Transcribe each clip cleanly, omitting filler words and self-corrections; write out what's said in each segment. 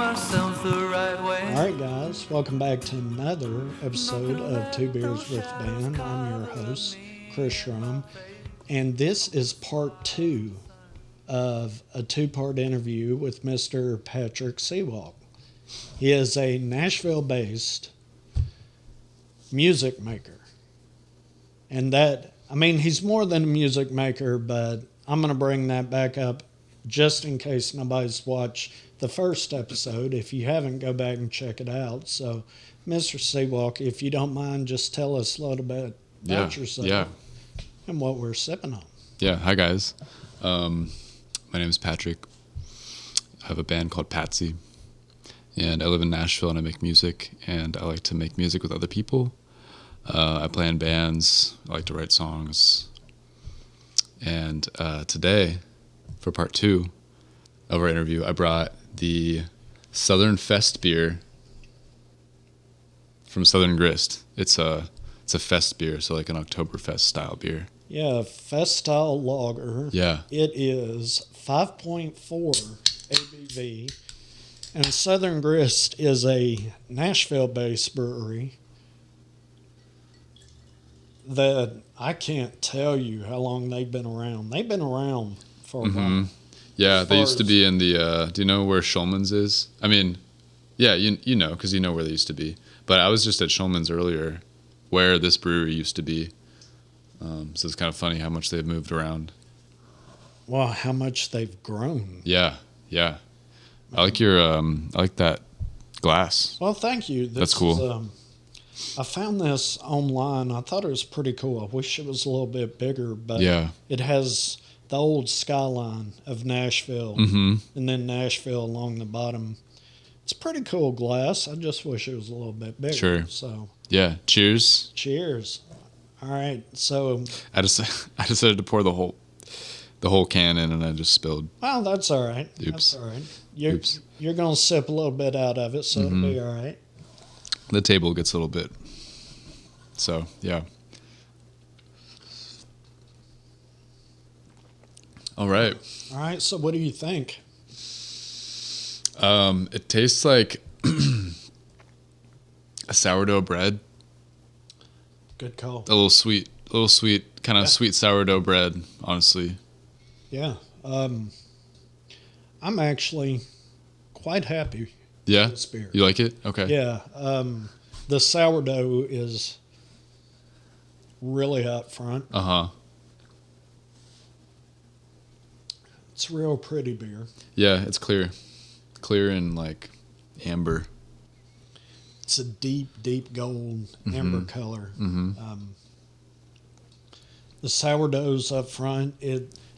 ourselves the right way. All right, guys, welcome back to another episode of Two Beers with Ben. I'm your host, Chris Schrum, and this is part two of a two-part interview with Mr. Patrick Sewalk. He is a Nashville-based music maker, and he's more than a music maker, but I'm going to bring that back up just in case nobody's watched the first episode. If you haven't, go back and check it out. So, Mr. Sewalk, if you don't mind, just tell us a little bit about yourself and what we're sipping on. Yeah, hi guys. My name is Patrick. I have a band called Patsy, and I live in Nashville, and I make music, and I like to make music with other people. I play in bands. I like to write songs. And today, for part two of our interview, I brought the Southern Fest beer from Southern Grist. It's a fest beer, so like an Oktoberfest-style beer. Yeah, fest-style lager. Yeah. It is 5.4 ABV, and Southern Grist is a Nashville-based brewery that I can't tell you how long they've been around. They've been around for a while. Yeah, they used to be in the, do you know where Schulman's is? I mean, yeah, you know, because you know where they used to be. But I was just at Schulman's earlier, where this brewery used to be. So it's kind of funny how much they've moved around. Wow, how much they've grown. Yeah. I like I like that glass. Well, thank you. That's cool. I found this online. I thought it was pretty cool. I wish it was a little bit bigger, but it has the old skyline of Nashville, and then Nashville along the bottom. It's pretty cool glass. I just wish it was a little bit bigger. Sure. So yeah, cheers. Cheers. All right. So I decided to pour the whole can in, and I just spilled. Well, that's all right. Oops. That's all right. You're gonna sip a little bit out of it, so it'll be all right. The table gets a little bit. So yeah. All right. All right. So what do you think? It tastes like a sourdough bread. Good call. A little sweet, kind of sweet sourdough bread, honestly. Yeah. I'm actually quite happy. Yeah? With this beer. You like it? Okay. Yeah. The sourdough is really up front. Uh-huh. It's a real pretty beer. Yeah, it's clear. Clear and like amber. It's a deep gold amber color. The sourdough's up front.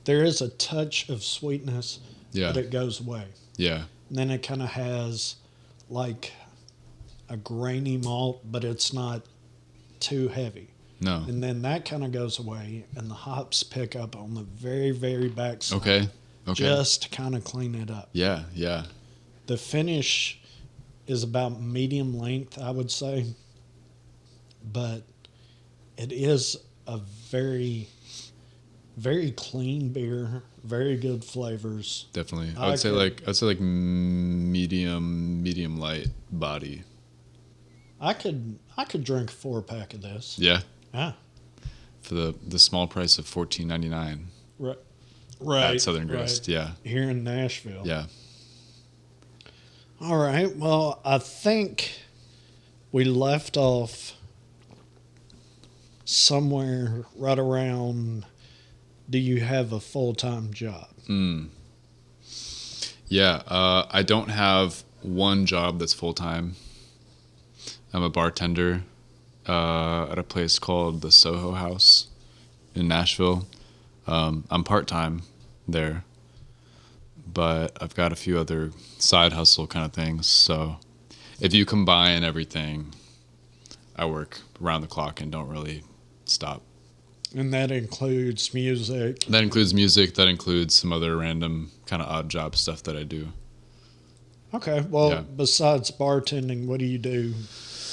There is a touch of sweetness, but it goes away. Yeah. And then it kind of has like a grainy malt, but it's not too heavy. No. And then that kind of goes away, and the hops pick up on the very, very back side. Okay. Just to kind of clean it up. Yeah. The finish is about medium length, I would say. But it is a very, very clean beer, very good flavors. Definitely. I'd say like medium light body. I could drink a 4-pack of this. Yeah. Yeah. For the small price of $14.99. Right. At Southern Grist, yeah. Here in Nashville. Yeah. All right. Well, I think we left off somewhere right around, do you have a full-time job? Yeah. I don't have one job that's full-time. I'm a bartender at a place called the Soho House in Nashville. I'm part-time there, but I've got a few other side hustle kind of things. So if you combine everything, I work around the clock and don't really stop. And that includes music. That includes music. That includes some other random kind of odd job stuff that I do. Okay. Well, besides bartending, what do you do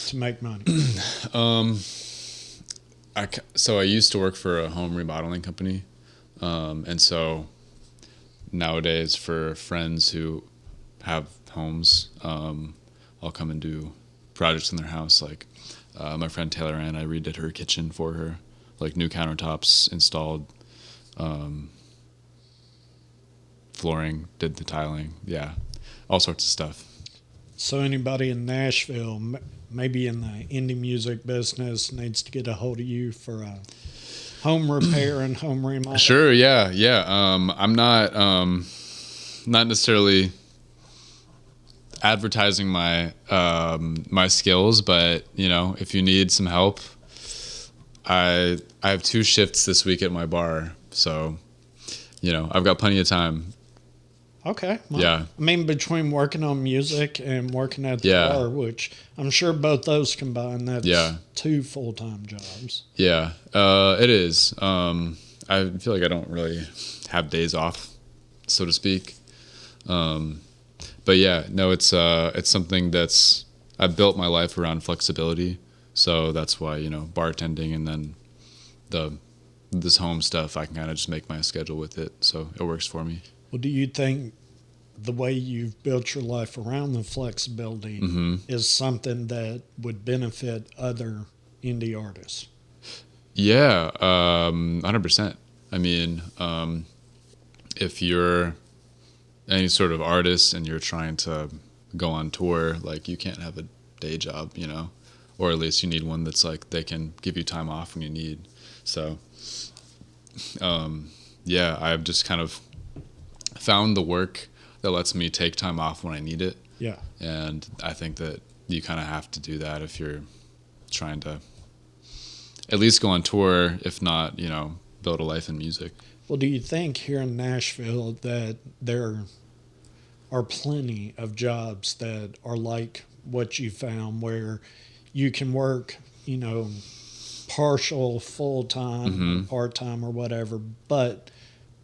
to make money? So I used to work for a home remodeling company. And so nowadays for friends who have homes. I'll come and do projects in their house. Like my friend Taylor Ann, I redid her kitchen for her, like new countertops installed, flooring, did the tiling, yeah, all sorts of stuff. So anybody in Nashville, maybe in the indie music business, needs to get a hold of you for a home repair and home remodel. Sure, yeah. I'm not necessarily advertising my my skills, but if you need some help, I have 2 shifts this week at my bar, so I've got plenty of time. Okay. Well, yeah. I mean, between working on music and working at the bar, which I'm sure both those combined, that's 2 full-time jobs. Yeah, it is. I feel like I don't really have days off, so to speak. But yeah, no, it's something that's, I built my life around flexibility. So that's why, bartending and then this home stuff, I can kind of just make my schedule with it. So it works for me. Well, do you think the way you've built your life around the flexibility is something that would benefit other indie artists? Yeah, 100%. I mean, if you're any sort of artist and you're trying to go on tour, like you can't have a day job, or at least you need one that's like they can give you time off when you need. So, yeah, I've just kind of found the work that lets me take time off when I need it. Yeah. And I think that you kind of have to do that if you're trying to at least go on tour, if not, build a life in music. Well, do you think here in Nashville that there are plenty of jobs that are like what you found, where you can work, partial, full-time, part-time or whatever, but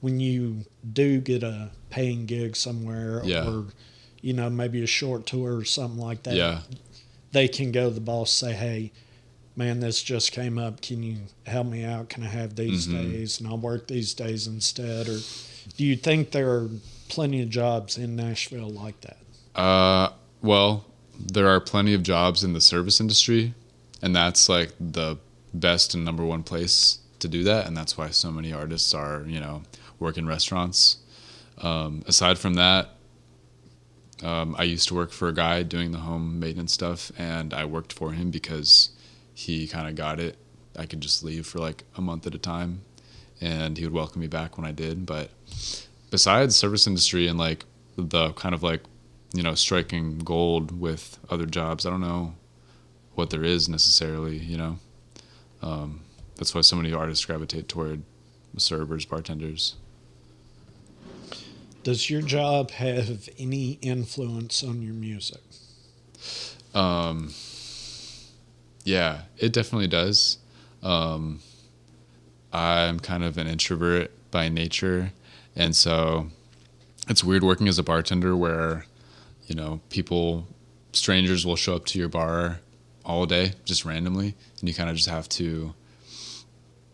when you do get a paying gig somewhere or, maybe a short tour or something like that, they can go to the boss, say, hey, man, this just came up. Can you help me out? Can I have these days? And I'll work these days instead. Or do you think there are plenty of jobs in Nashville like that? Well, there are plenty of jobs in the service industry, and that's like the best and number one place to do that. And that's why so many artists are, work in restaurants. Aside from that, I used to work for a guy doing the home maintenance stuff, and I worked for him because he kind of got it. I could just leave for like a month at a time, and he would welcome me back when I did. But besides service industry and like the kind of like, striking gold with other jobs, I don't know what there is necessarily, That's why so many artists gravitate toward servers, bartenders. Does your job have any influence on your music? Yeah, it definitely does. I'm kind of an introvert by nature, and so it's weird working as a bartender where, strangers will show up to your bar all day, just randomly, and you kind of just have to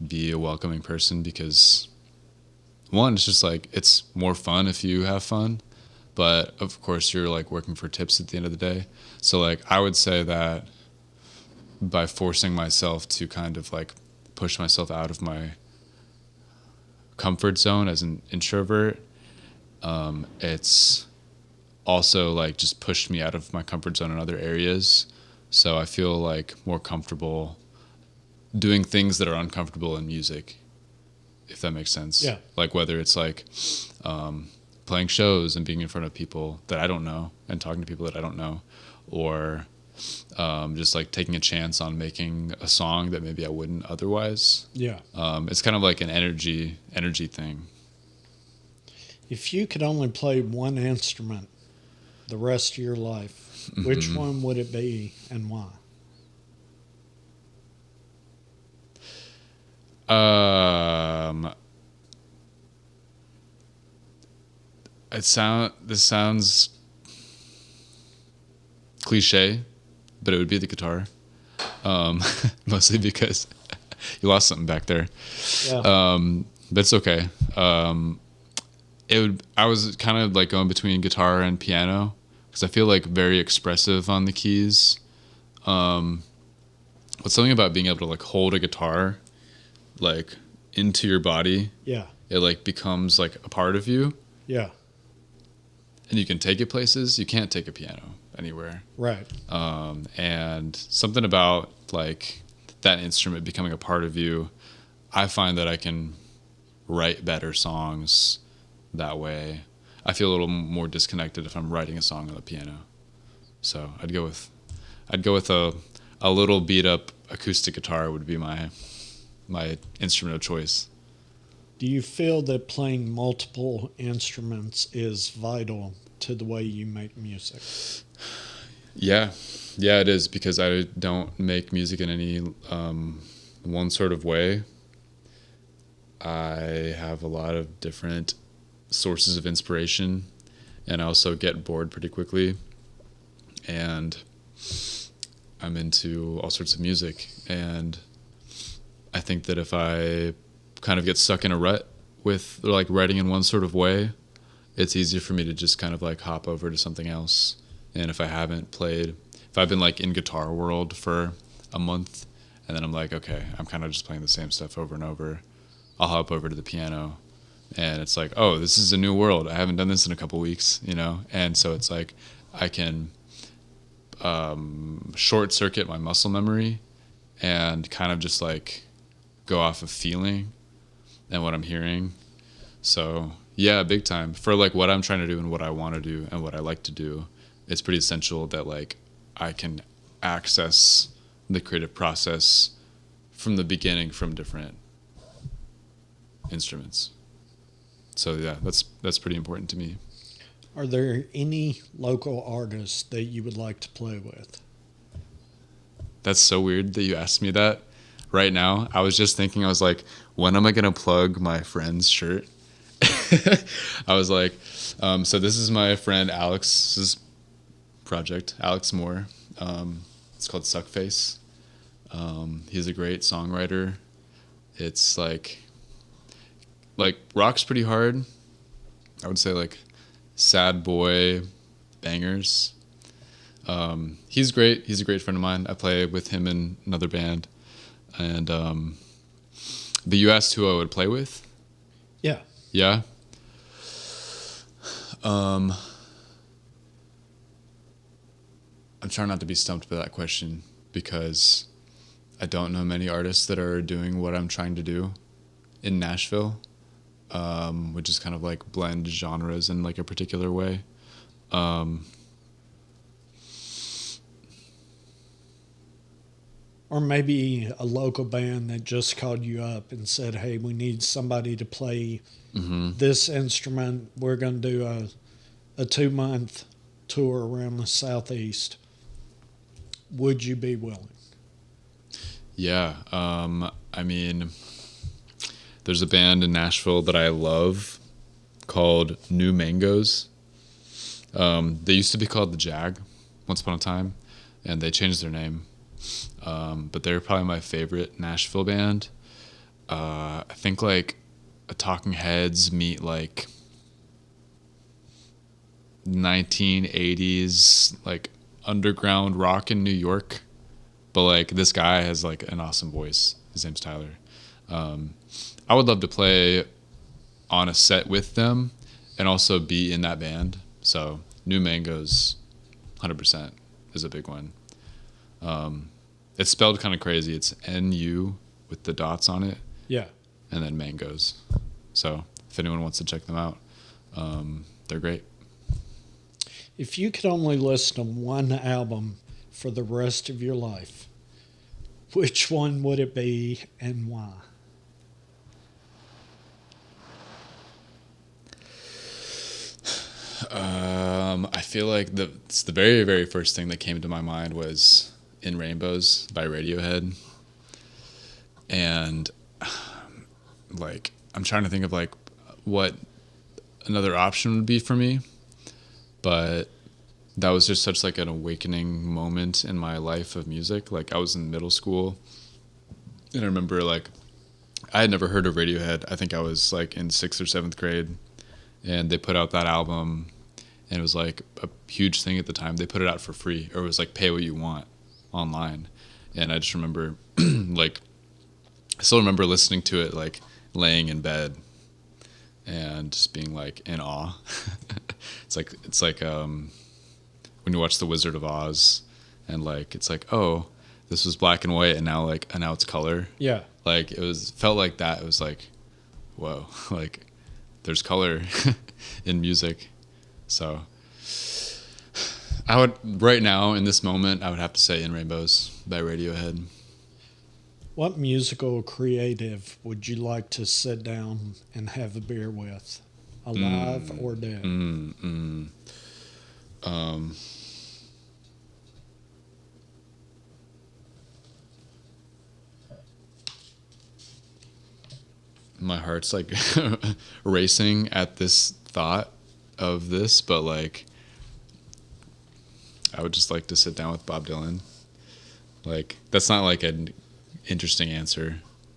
be a welcoming person because, one, it's just like, it's more fun if you have fun, but of course you're like working for tips at the end of the day. So like, I would say that by forcing myself to kind of like push myself out of my comfort zone as an introvert, it's also like just pushed me out of my comfort zone in other areas. So I feel like more comfortable doing things that are uncomfortable in music, if that makes sense. Yeah. Like whether it's like playing shows and being in front of people that I don't know and talking to people that I don't know, or just like taking a chance on making a song that maybe I wouldn't otherwise. Yeah. It's kind of like an energy thing. If you could only play one instrument the rest of your life, which one would it be and why? This sounds cliche, but it would be the guitar. Mostly because you lost something back there. Yeah. But it's okay. I was kind of like going between guitar and piano, because I feel like very expressive on the keys. But something about being able to like hold a guitar like into your body. Yeah. It like becomes like a part of you. Yeah. And you can take it places. You can't take a piano anywhere. Right. And something about like that instrument becoming a part of you, I find that I can write better songs that way. I feel a little more disconnected if I'm writing a song on the piano. So I'd go with a little beat up acoustic guitar would be my instrument of choice. Do you feel that playing multiple instruments is vital to the way you make music? Yeah, it is, because I don't make music in any one sort of way. I have a lot of different sources of inspiration, and I also get bored pretty quickly. And I'm into all sorts of music, and I think that if I kind of get stuck in a rut with like writing in one sort of way, it's easier for me to just kind of like hop over to something else. And if I've been like in guitar world for a month, and then I'm like, okay, I'm kind of just playing the same stuff over and over, I'll hop over to the piano, and it's like, oh, this is a new world. I haven't done this in a couple weeks, you know? And so it's like I can short circuit my muscle memory and kind of just like go off of feeling and what I'm hearing. So yeah, big time. For like what I'm trying to do and what I want to do and what I like to do, it's pretty essential that like I can access the creative process from the beginning from different instruments. So yeah, that's pretty important to me. Are there any local artists that you would like to play with? That's so weird that you asked me that right now. I was just thinking, I was like, when am I going to plug my friend's shirt? I was like, so this is my friend Alex's project, Alex Moore. It's called Suckface. He's a great songwriter. It's like rock's pretty hard. I would say like sad boy bangers. He's great. He's a great friend of mine. I play with him in another band. And but you asked who I would play with? Yeah. Yeah. I'm trying not to be stumped by that question, because I don't know many artists that are doing what I'm trying to do in Nashville, which is kind of like blend genres in like a particular way. Or maybe a local band that just called you up and said, hey, we need somebody to play this instrument. We're going to do a 2-month tour around the Southeast. Would you be willing? Yeah. I mean, there's a band in Nashville that I love called New Mangoes. They used to be called The Jag once upon a time, and they changed their name. But they're probably my favorite Nashville band. I think like a Talking Heads meet like 1980s like underground rock in New York, but like this guy has like an awesome voice. His name's Tyler. I would love to play on a set with them and also be in that band. So New Mangoes 100% is a big one. It's spelled kind of crazy. It's NU with the dots on it. Yeah. And then Mangoes. So if anyone wants to check them out, they're great. If you could only listen to one album for the rest of your life, which one would it be and why? I feel like the very, very first thing that came to my mind was In Rainbows by Radiohead. And like, I'm trying to think of like what another option would be for me, but that was just such like an awakening moment in my life of music. Like I was in middle school, and I remember like I had never heard of Radiohead. I think I was like in 6th or 7th grade, and they put out that album, and it was like a huge thing at the time. They put it out for free, or it was like pay what you want online. And I just remember like I still remember listening to it like laying in bed and just being like in awe. it's like when you watch The Wizard of Oz and like it's like, oh, this was black and white and now it's color. Yeah. Like felt like that. It was like, whoa, like there's color in music. So I would right now in this moment I would have to say In Rainbows by Radiohead. What musical creative would you like to sit down and have a beer with, alive or dead? My heart's like racing at this thought of this, but like I would just like to sit down with Bob Dylan. Like that's not like an interesting answer,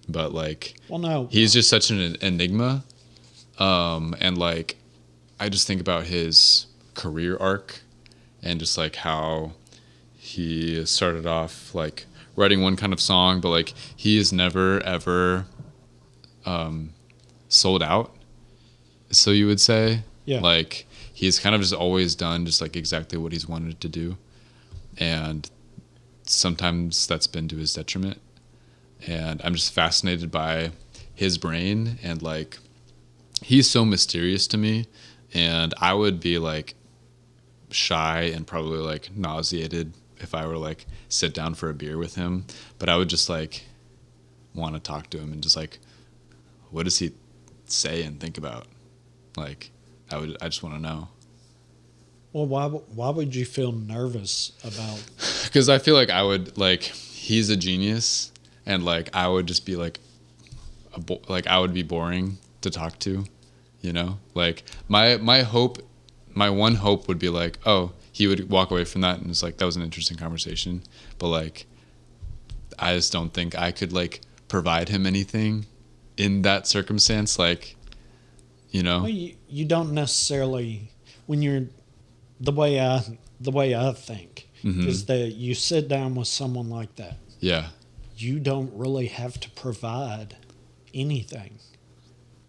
but like, well, no, he's just such an enigma, and like I just think about his career arc and just like how he started off like writing one kind of song, but like he is never ever sold out, so you would say. Yeah. Like he's kind of just always done just like exactly what he's wanted to do, and sometimes that's been to his detriment. And I'm just fascinated by his brain, and like he's so mysterious to me, and I would be like shy and probably like nauseated if I were like sit down for a beer with him, but I would just like want to talk to him and just like, what does he say and think about? Like I just want to know. Well, why would you feel nervous about? Because I feel like I would like he's a genius. And like I would just be like, I would be boring to talk to, you know. Like my one hope would be like, oh, he would walk away from that and it's like that was an interesting conversation. But like, I just don't think I could like provide him anything in that circumstance. Like, you know, Well, you don't necessarily when you're the way I think is that you sit down with someone like that. Yeah. You don't really have to provide anything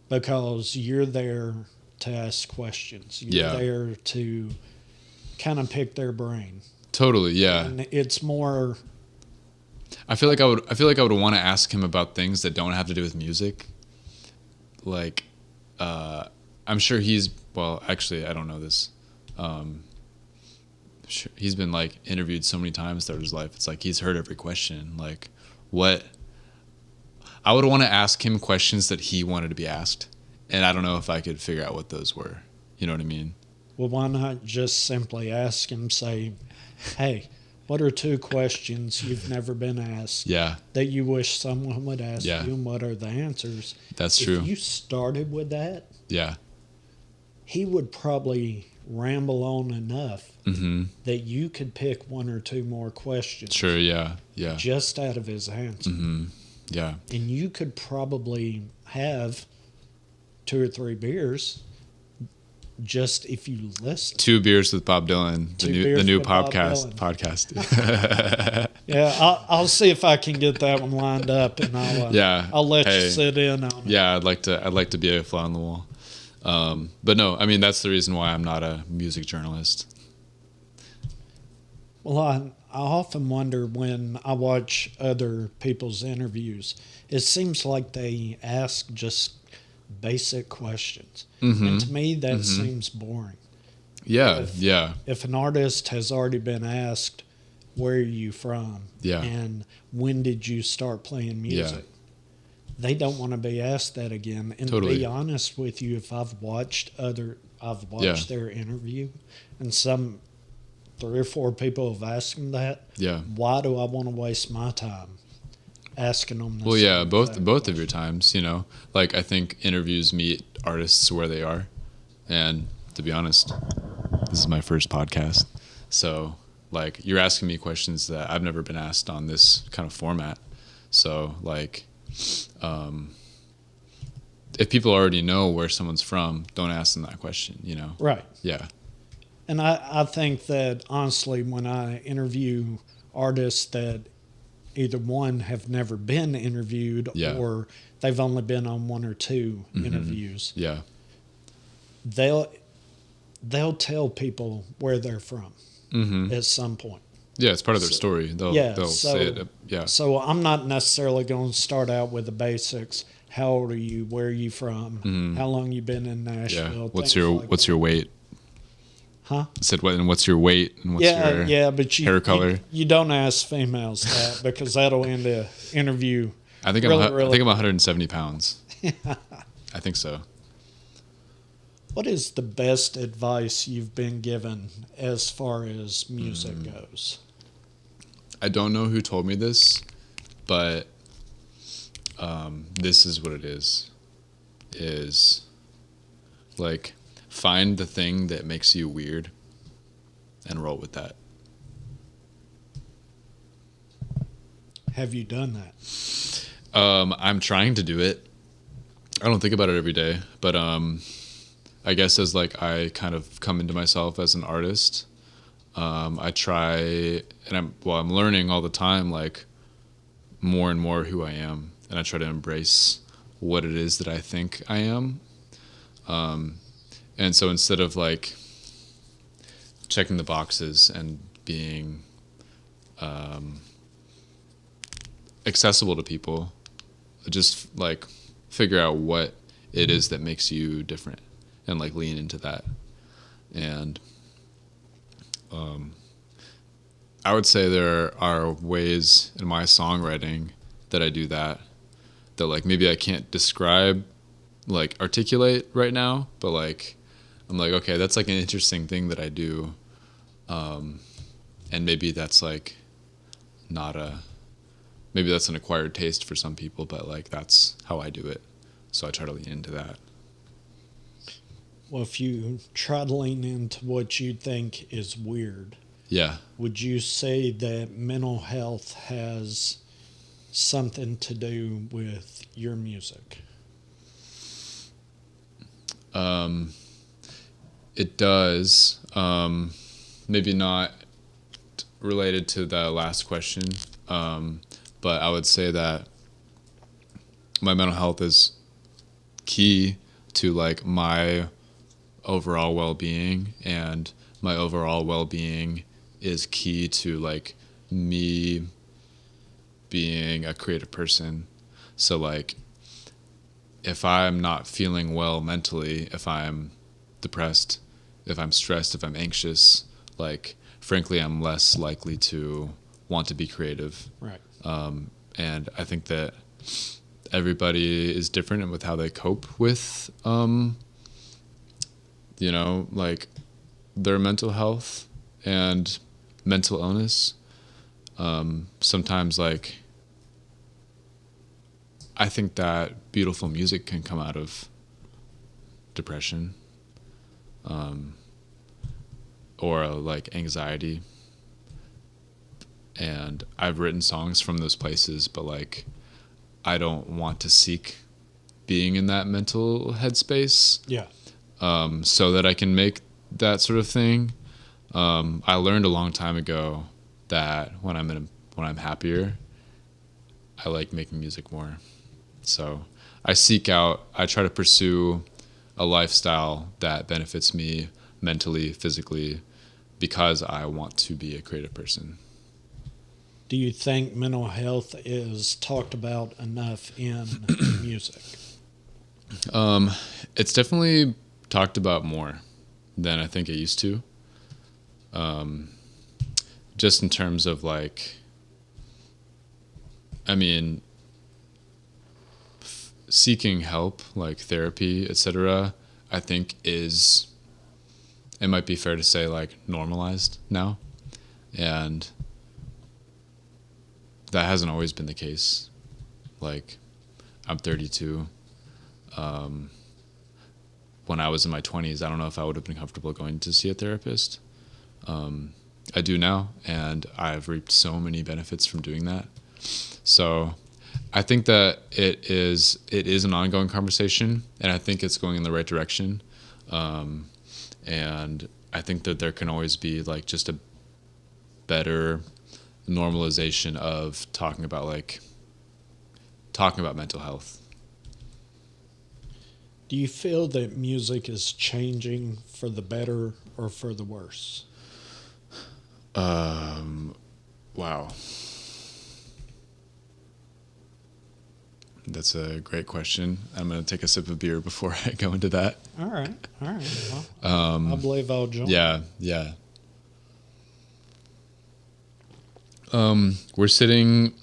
because you're there to ask questions. You're there to kind of pick their brain. Totally, yeah. And it's more. I feel like I would want to ask him about things that don't have to do with music. Like, I'm sure actually, I don't know this. He's been like interviewed so many times throughout his life. It's like he's heard every question. Like, what I would want to ask him questions that he wanted to be asked, and I don't know if I could figure out what those were. You know what I mean? Well, why not just simply ask him, say, hey, what are 2 questions you've never been asked that you wish someone would ask you, and what are the answers? That's true. If you started with that, he would probably ramble on enough that you could pick 1 or 2 more questions. Sure, yeah. Just out of his answer. Yeah. And you could probably have 2 or 3 beers just if you listen. 2 beers with Bob Dylan, the new podcast. Yeah, I'll see if I can get that one lined up, and I'll let you sit in on it. Yeah, I'd like to be a fly on the wall. But no, I mean that's the reason why I'm not a music journalist. Well, I often wonder when I watch other people's interviews, it seems like they ask just basic questions. And to me, that seems boring. Yeah, If an artist has already been asked, where are you from? And when did you start playing music? They don't want to be asked that again. And to be honest with you, if I've watched their interview, and some 3 or 4 people have asked them that, why do I want to waste my time asking them this? Well, yeah, both of your times, you know. Like, I think interviews meet artists where they are. And to be honest, this is my first podcast. So, like, you're asking me questions that I've never been asked on this kind of format. So, like, if people already know where someone's from, don't ask them that question, you know? Right. Yeah. And I think that honestly, when I interview artists that either one have never been interviewed Yeah. or they've only been on one or two interviews, Yeah. they'll tell people where they're from at some point. Yeah, it's part of their story. They'll say it. Yeah. So I'm not necessarily going to start out with the basics. How old are you? Where are you from? How long you been in Nashville? Yeah. What's your weight? Huh? I said what? And what's your weight? And what's your but hair color? You don't ask females that because that'll end the interview. I think really, I'm 170 pounds. I think so. What is the best advice you've been given as far as music goes? I don't know who told me this, but this is what it is. Is like find the thing that makes you weird and roll with that. Have you done that? I'm trying to do it. I don't think about it every day, but I guess as like I kind of come into myself as an artist, I try, and I'm learning all the time, like more and more who I am, and I try to embrace what it is that I think I am. And so instead of like checking the boxes and being accessible to people, just like figure out what it is that makes you different and like lean into that. And I would say there are ways in my songwriting that I do that like maybe I can't describe, like articulate right now, but like I'm like, okay, that's like an interesting thing that I do, and maybe that's like maybe that's an acquired taste for some people, but like that's how I do it, so I try to lean into that. Well, if you try to lean into what you think is weird, Yeah. would you say that mental health has something to do with your music? It does. Maybe not related to the last question, but I would say that my mental health is key to like my overall well-being, and my overall well-being is key to like me being a creative person. So like if I'm not feeling well mentally, if I'm depressed, if I'm stressed, if I'm anxious, like frankly I'm less likely to want to be creative. Right. And I think that everybody is different with how they cope with like their mental health and mental illness. Sometimes like I think that beautiful music can come out of depression, or like anxiety. And I've written songs from those places, but like I don't want to seek being in that mental headspace. Yeah. So that I can make that sort of thing. I learned a long time ago that when I'm happier, I like making music more. So I try to pursue a lifestyle that benefits me mentally, physically, because I want to be a creative person. Do you think mental health is talked about enough in music? It's definitely talked about more than I think it used to. Just in terms of like, I mean, seeking help, like therapy, etc., I think it might be fair to say like normalized now. And that hasn't always been the case. Like, I'm 32. When I was in my 20s, I don't know if I would have been comfortable going to see a therapist. I do now, and I've reaped so many benefits from doing that. So I think that it is an ongoing conversation, and I think it's going in the right direction. And I think that there can always be like just a better normalization of talking about mental health. Do you feel that music is changing for the better or for the worse? Wow. That's a great question. I'm going to take a sip of beer before I go into that. All right. Well, I believe I'll join. Yeah. We're sitting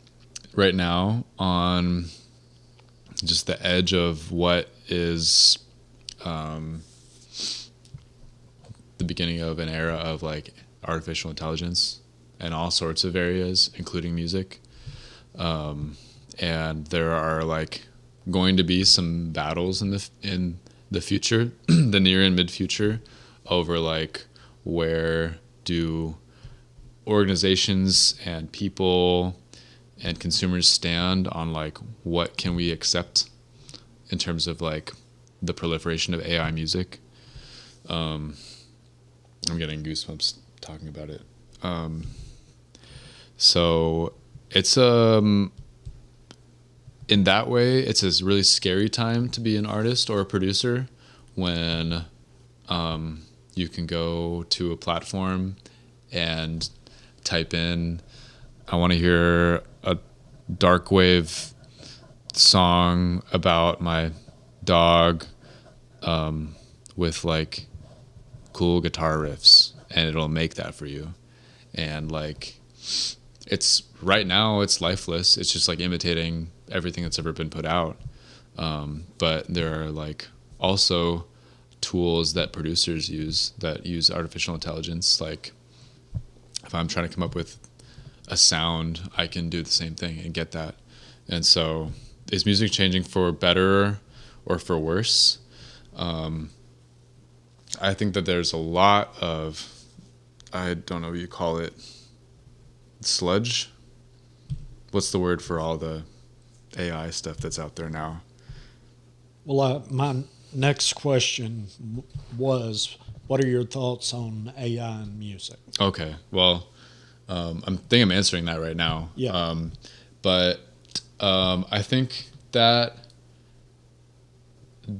right now on just the edge of what is the beginning of an era of like artificial intelligence in all sorts of areas, including music. And there are like going to be some battles in the future, the near and mid future, over like where do organizations and people and consumers stand on like what can we accept in terms of like the proliferation of AI music. I'm getting goosebumps talking about it. So it's in that way, it's a really scary time to be an artist or a producer when you can go to a platform and type in, I want to hear a dark wave song about my dog with like cool guitar riffs, and it'll make that for you. And like, it's right now it's lifeless. It's just like imitating everything that's ever been put out. But there are like also tools that producers use that use artificial intelligence. Like if I'm trying to come up with a sound, I can do the same thing and get that. And so is music changing for better or for worse? I think that there's a lot of, I don't know what you call it, sludge? What's the word for all the AI stuff that's out there now? Well, my next question was, what are your thoughts on AI in music? Okay, well, I think I'm answering that right now. Yeah. But I think that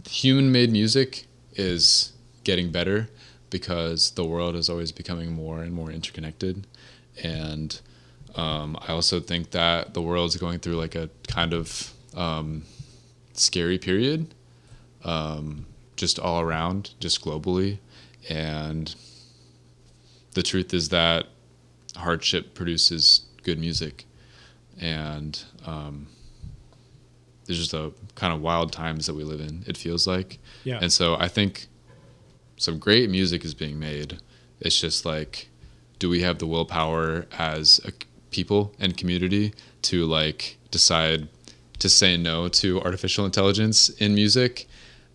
human-made music is getting better because the world is always becoming more and more interconnected. And I also think that the world's going through like a kind of scary period, just all around, just globally. And the truth is that hardship produces good music. And there's just a kind of wild times that we live in, it feels like. Yeah. And so I think some great music is being made. It's just like, do we have the willpower as a people and community to like decide to say no to artificial intelligence in music?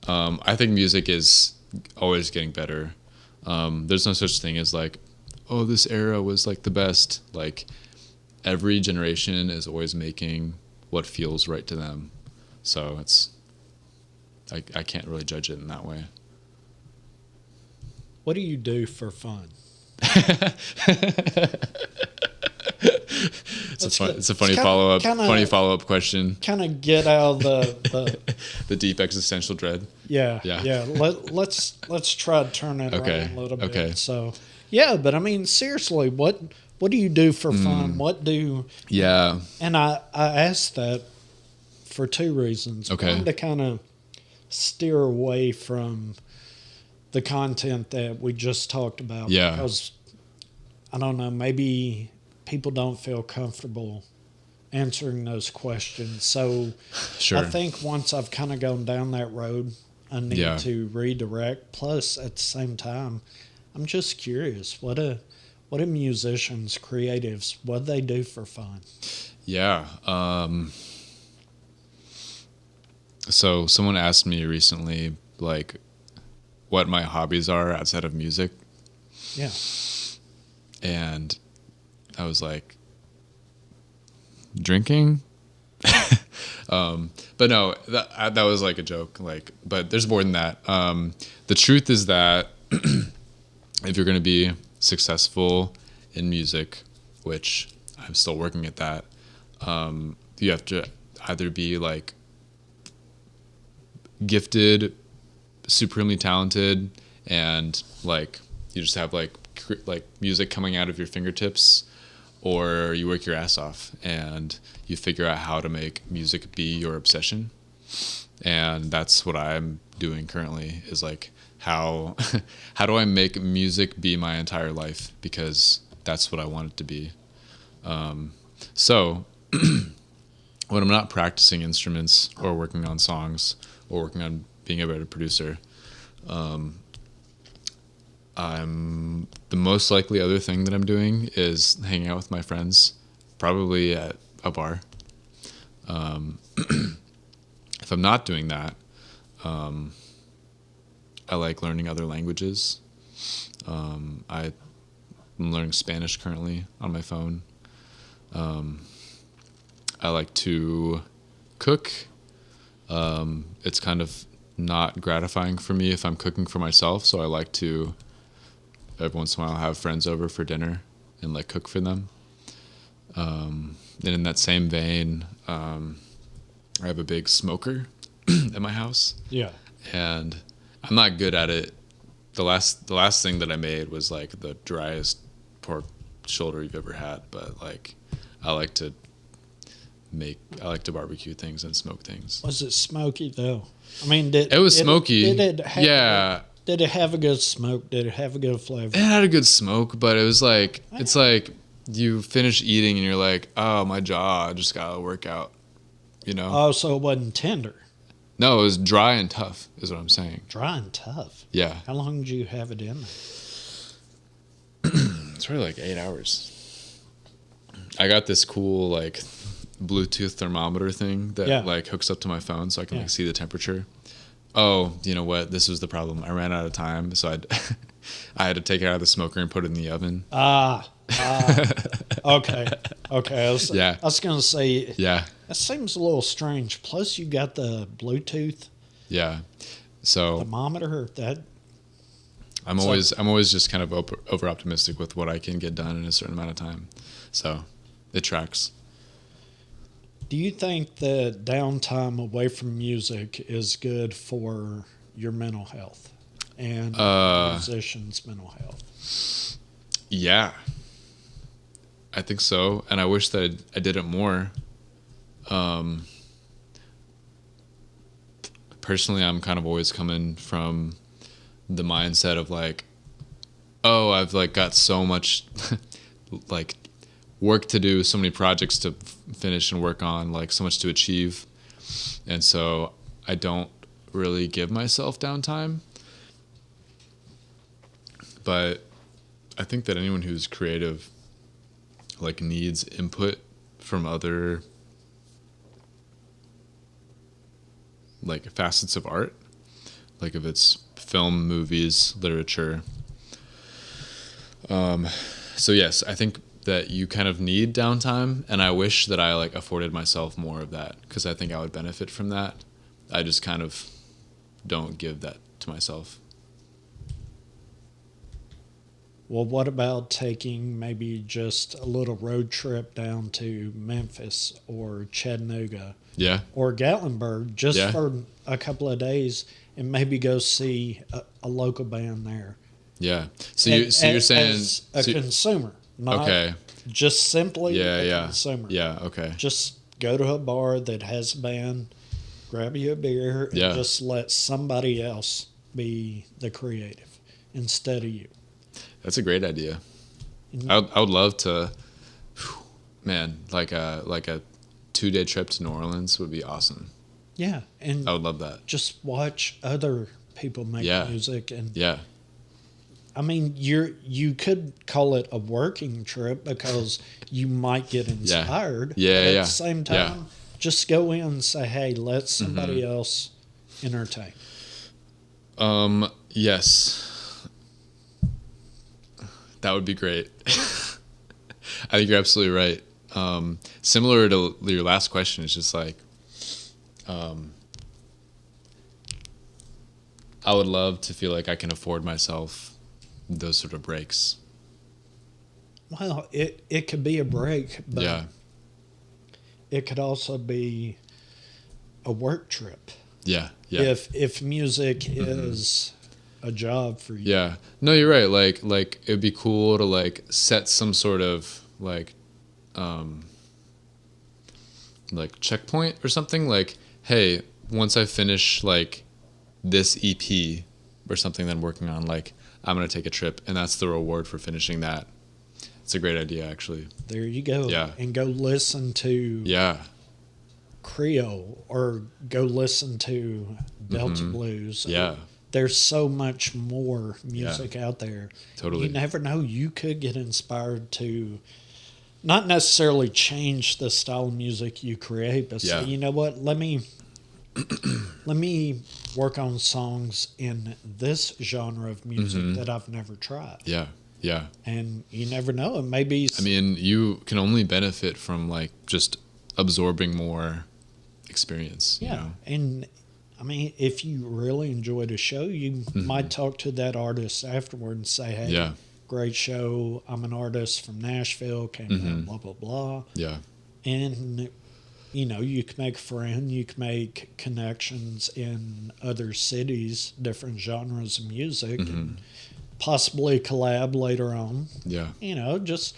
I think music is always getting better. There's no such thing as like, oh, this era was like the best. Like every generation is always making what feels right to them. So I can't really judge it in that way. What do you do for fun? It's a funny follow-up question. Kind of get out of the The deep existential dread. Yeah. Let's try to turn it around a little bit. Okay. So, yeah, but I mean, seriously, what do you do for fun? Yeah. And I asked that for two reasons. Okay. One, to kind of steer away from the content that we just talked about. Yeah. Because, I don't know, maybe people don't feel comfortable answering those questions. So sure. I think once I've kind of gone down that road, I need to redirect. Plus, at the same time, I'm just curious, what do musicians, creatives, what do they do for fun? Yeah. So someone asked me recently, like, what my hobbies are outside of music. Yeah. And I was like, drinking? But no, that was like a joke. Like, but there's more than that. The truth is that if you're going to be successful in music, which I'm still working at that, you have to either be like gifted, supremely talented, and like you just have like music coming out of your fingertips, or you work your ass off and you figure out how to make music be your obsession. And that's what I'm doing currently, is like how do I make music be my entire life, because that's what I want it to be. So when I'm not practicing instruments or working on songs or working on being a better producer, I'm the most likely other thing that I'm doing is hanging out with my friends, probably at a bar. If I'm not doing that, I like learning other languages. I'm learning Spanish currently on my phone. I like to cook. It's kind of not gratifying for me if I'm cooking for myself, so I like to every once in a while have friends over for dinner and like cook for them. And in that same vein, I have a big smoker at my house. Yeah. And I'm not good at it. The last thing that I made was like the driest pork shoulder you've ever had, but like I like to barbecue things and smoke things. Was it smoky though? I mean, it was smoky. Did it have yeah. Did it have a good smoke? Did it have a good flavor? It had a good smoke, but it was like, it's like you finish eating and you're like, oh, my jaw just got to work out, you know? Oh, so it wasn't tender. No, it was dry and tough, is what I'm saying. Dry and tough? Yeah. How long did you have it in there? It's probably like 8 hours. I got this cool, like, Bluetooth thermometer thing that, like, hooks up to my phone so I can, like, see the temperature. Oh, you know what? This was the problem. I ran out of time, so I had to take it out of the smoker and put it in the oven. Okay. I was going to say, yeah, that seems a little strange. Plus, you got the Bluetooth. Yeah. So thermometer. I'm always just kind of over optimistic with what I can get done in a certain amount of time. So it tracks. Do you think that downtime away from music is good for your mental health and musicians' mental health? Yeah, I think so, and I wish that I did it more. Personally, I'm kind of always coming from the mindset of like, oh, I've like got so much like work to do, so many projects to finish and work on, like so much to achieve, and so I don't really give myself downtime. But I think that anyone who's creative like needs input from other like facets of art, like if it's film, movies, literature. So yes, I think that you kind of need downtime, and I wish that I like afforded myself more of that, because I think I would benefit from that. I just kind of don't give that to myself. Well, what about taking maybe just a little road trip down to Memphis or Chattanooga? Yeah. Or Gatlinburg just for a couple of days and maybe go see a local band there. Yeah. So you're saying as a consumer, not just simply a consumer. Yeah, okay. Just go to a bar that has a band, grab you a beer, and just let somebody else be the creative instead of you. That's a great idea. I would love to, man, like a 2-day trip to New Orleans would be awesome. Yeah, and I would love that. Just watch other people make music, and I mean, you could call it a working trip because you might get inspired. But at the same time, just go in and say, "Hey, let somebody else entertain." Yes. That would be great. I think you're absolutely right. Similar to your last question, it's just like, I would love to feel like I can afford myself those sort of breaks. Well, it could be a break, but Yeah. it could also be a work trip. Yeah. Yeah. If music is a job for you. Yeah. No, you're right. Like it'd be cool to like set some sort of like checkpoint or something. Like, hey, once I finish like this EP or something that I'm working on, like I'm gonna take a trip, and that's the reward for finishing that. It's a great idea, actually. There you go. Yeah. And go listen to Yeah. Creole or go listen to Delta Blues. Yeah. There's so much more music out there. Totally. You never know. You could get inspired to not necessarily change the style of music you create, but say, you know what, let me work on songs in this genre of music that I've never tried. Yeah. Yeah. And you never know. It may be. I mean, you can only benefit from like just absorbing more experience. Yeah. You know? And I mean, if you really enjoyed a show, you might talk to that artist afterward and say, hey, Yeah. great show. I'm an artist from Nashville, came down, blah, blah, blah. Yeah. And, you know, you can make a friend, you can make connections in other cities, different genres of music, and possibly collab later on. Yeah. You know, just,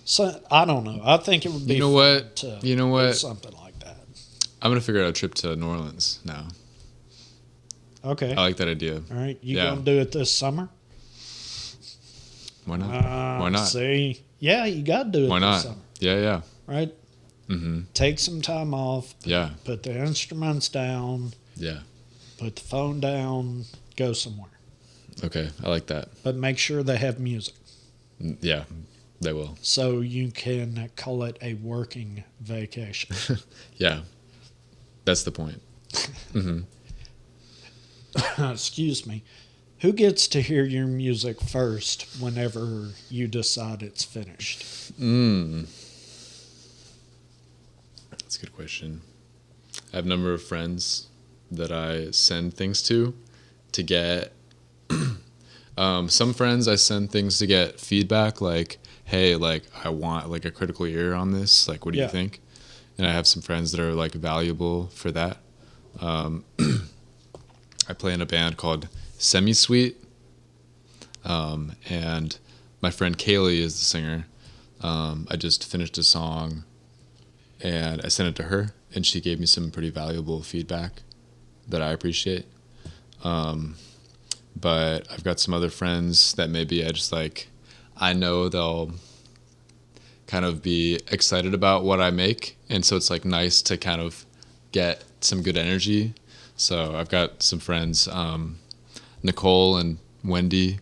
so, I don't know. I think it would be You know fun what? to You know do what? something like that. I'm gonna figure out a trip to New Orleans now. Okay. I like that idea. All right. You Yeah. going to do it this summer? Why not? Why not? See, yeah, you got to do it Why this not? summer, Yeah. Yeah. right? Take some time off. Yeah. Put the instruments down. Yeah. Put the phone down. Go somewhere. Okay. I like that. But make sure they have music Yeah. They will. so you can call it a working vacation. Yeah. That's the point. Excuse me. Who gets to hear your music first whenever you decide it's finished? That's a good question. I have a number of friends that I send things to get. Some friends I send things to get feedback, like, hey, like I want like a critical ear on this. Like, what do you think? And I have some friends that are like valuable for that. I play in a band called Semi Sweet, and my friend Kaylee is the singer. I just finished a song, and I sent it to her, and she gave me some pretty valuable feedback that I appreciate. But I've got some other friends that maybe I know they'll kind of be excited about what I make, and so it's like nice to kind of get some good energy. So I've got some friends, Nicole and Wendy,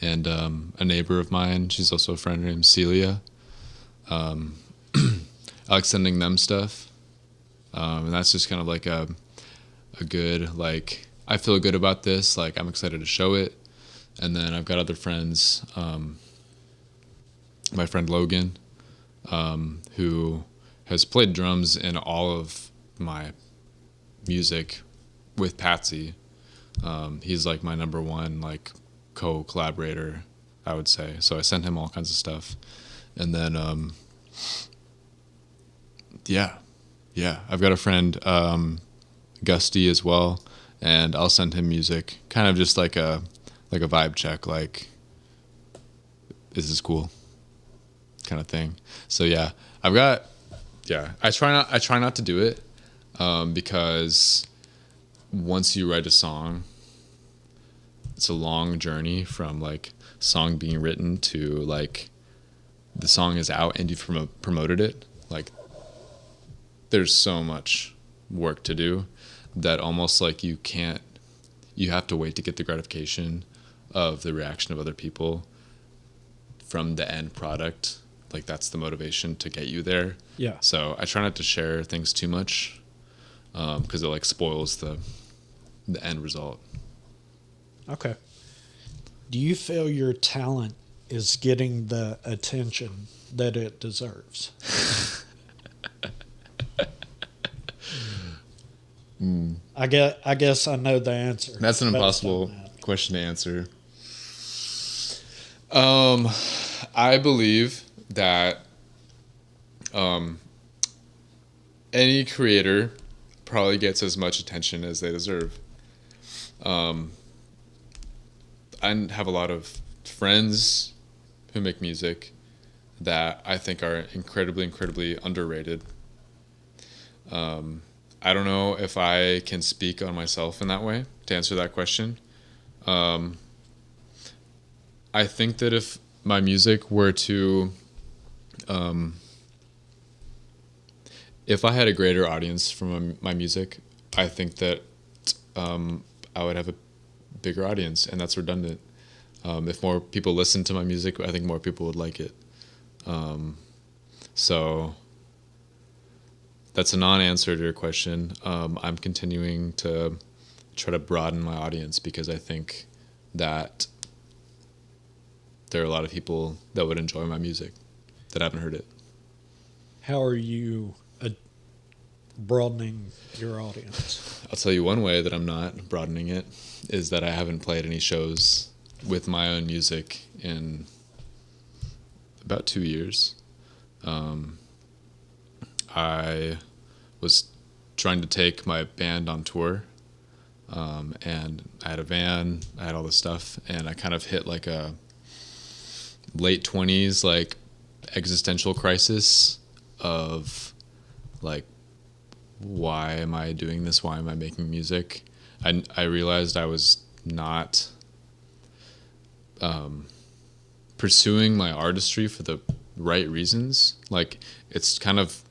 and a neighbor of mine. She's also a friend named Celia. I like sending them stuff, and that's just kind of like a good, like, I feel good about this, like I'm excited to show it. And then I've got other friends, my friend Logan, who has played drums in all of my music with Patsy. He's like my number one like co-collaborator, I would say. So I sent him all kinds of stuff. And then I've got a friend, Gusty, as well, and I'll send him music, kind of just like a vibe check, like, is this cool, kind of thing. So I try not to do it, because once you write a song, it's a long journey from like song being written to like the song is out and you've promoted it. Like, there's so much work to do that almost like you have to wait to get the gratification of the reaction of other people from the end product. Like, that's the motivation to get you there. Yeah. So I try not to share things too much, because it like spoils the end result. Okay. Do you feel your talent is getting the attention that it deserves? I guess I know the answer. That's an based on impossible that. question to answer. I believe that any creator probably gets as much attention as they deserve. I have a lot of friends who make music that I think are incredibly, incredibly underrated. I don't know if I can speak on myself in that way to answer that question. I think that if my music were to, if I had a greater audience from my music, I think that I would have a bigger audience, and that's redundant. If more people listen to my music, I think more people would like it. So that's a non-answer to your question. I'm continuing to try to broaden my audience because I think that there are a lot of people that would enjoy my music that haven't heard it. How are you broadening your audience? I'll tell you one way that I'm not broadening it is that I haven't played any shows with my own music in about 2 years. I was trying to take my band on tour, and I had a van, I had all this stuff, and I kind of hit like a late 20s like existential crisis of like, why am I doing this? Why am I making music? I realized I was not pursuing my artistry for the right reasons. Like it's kind of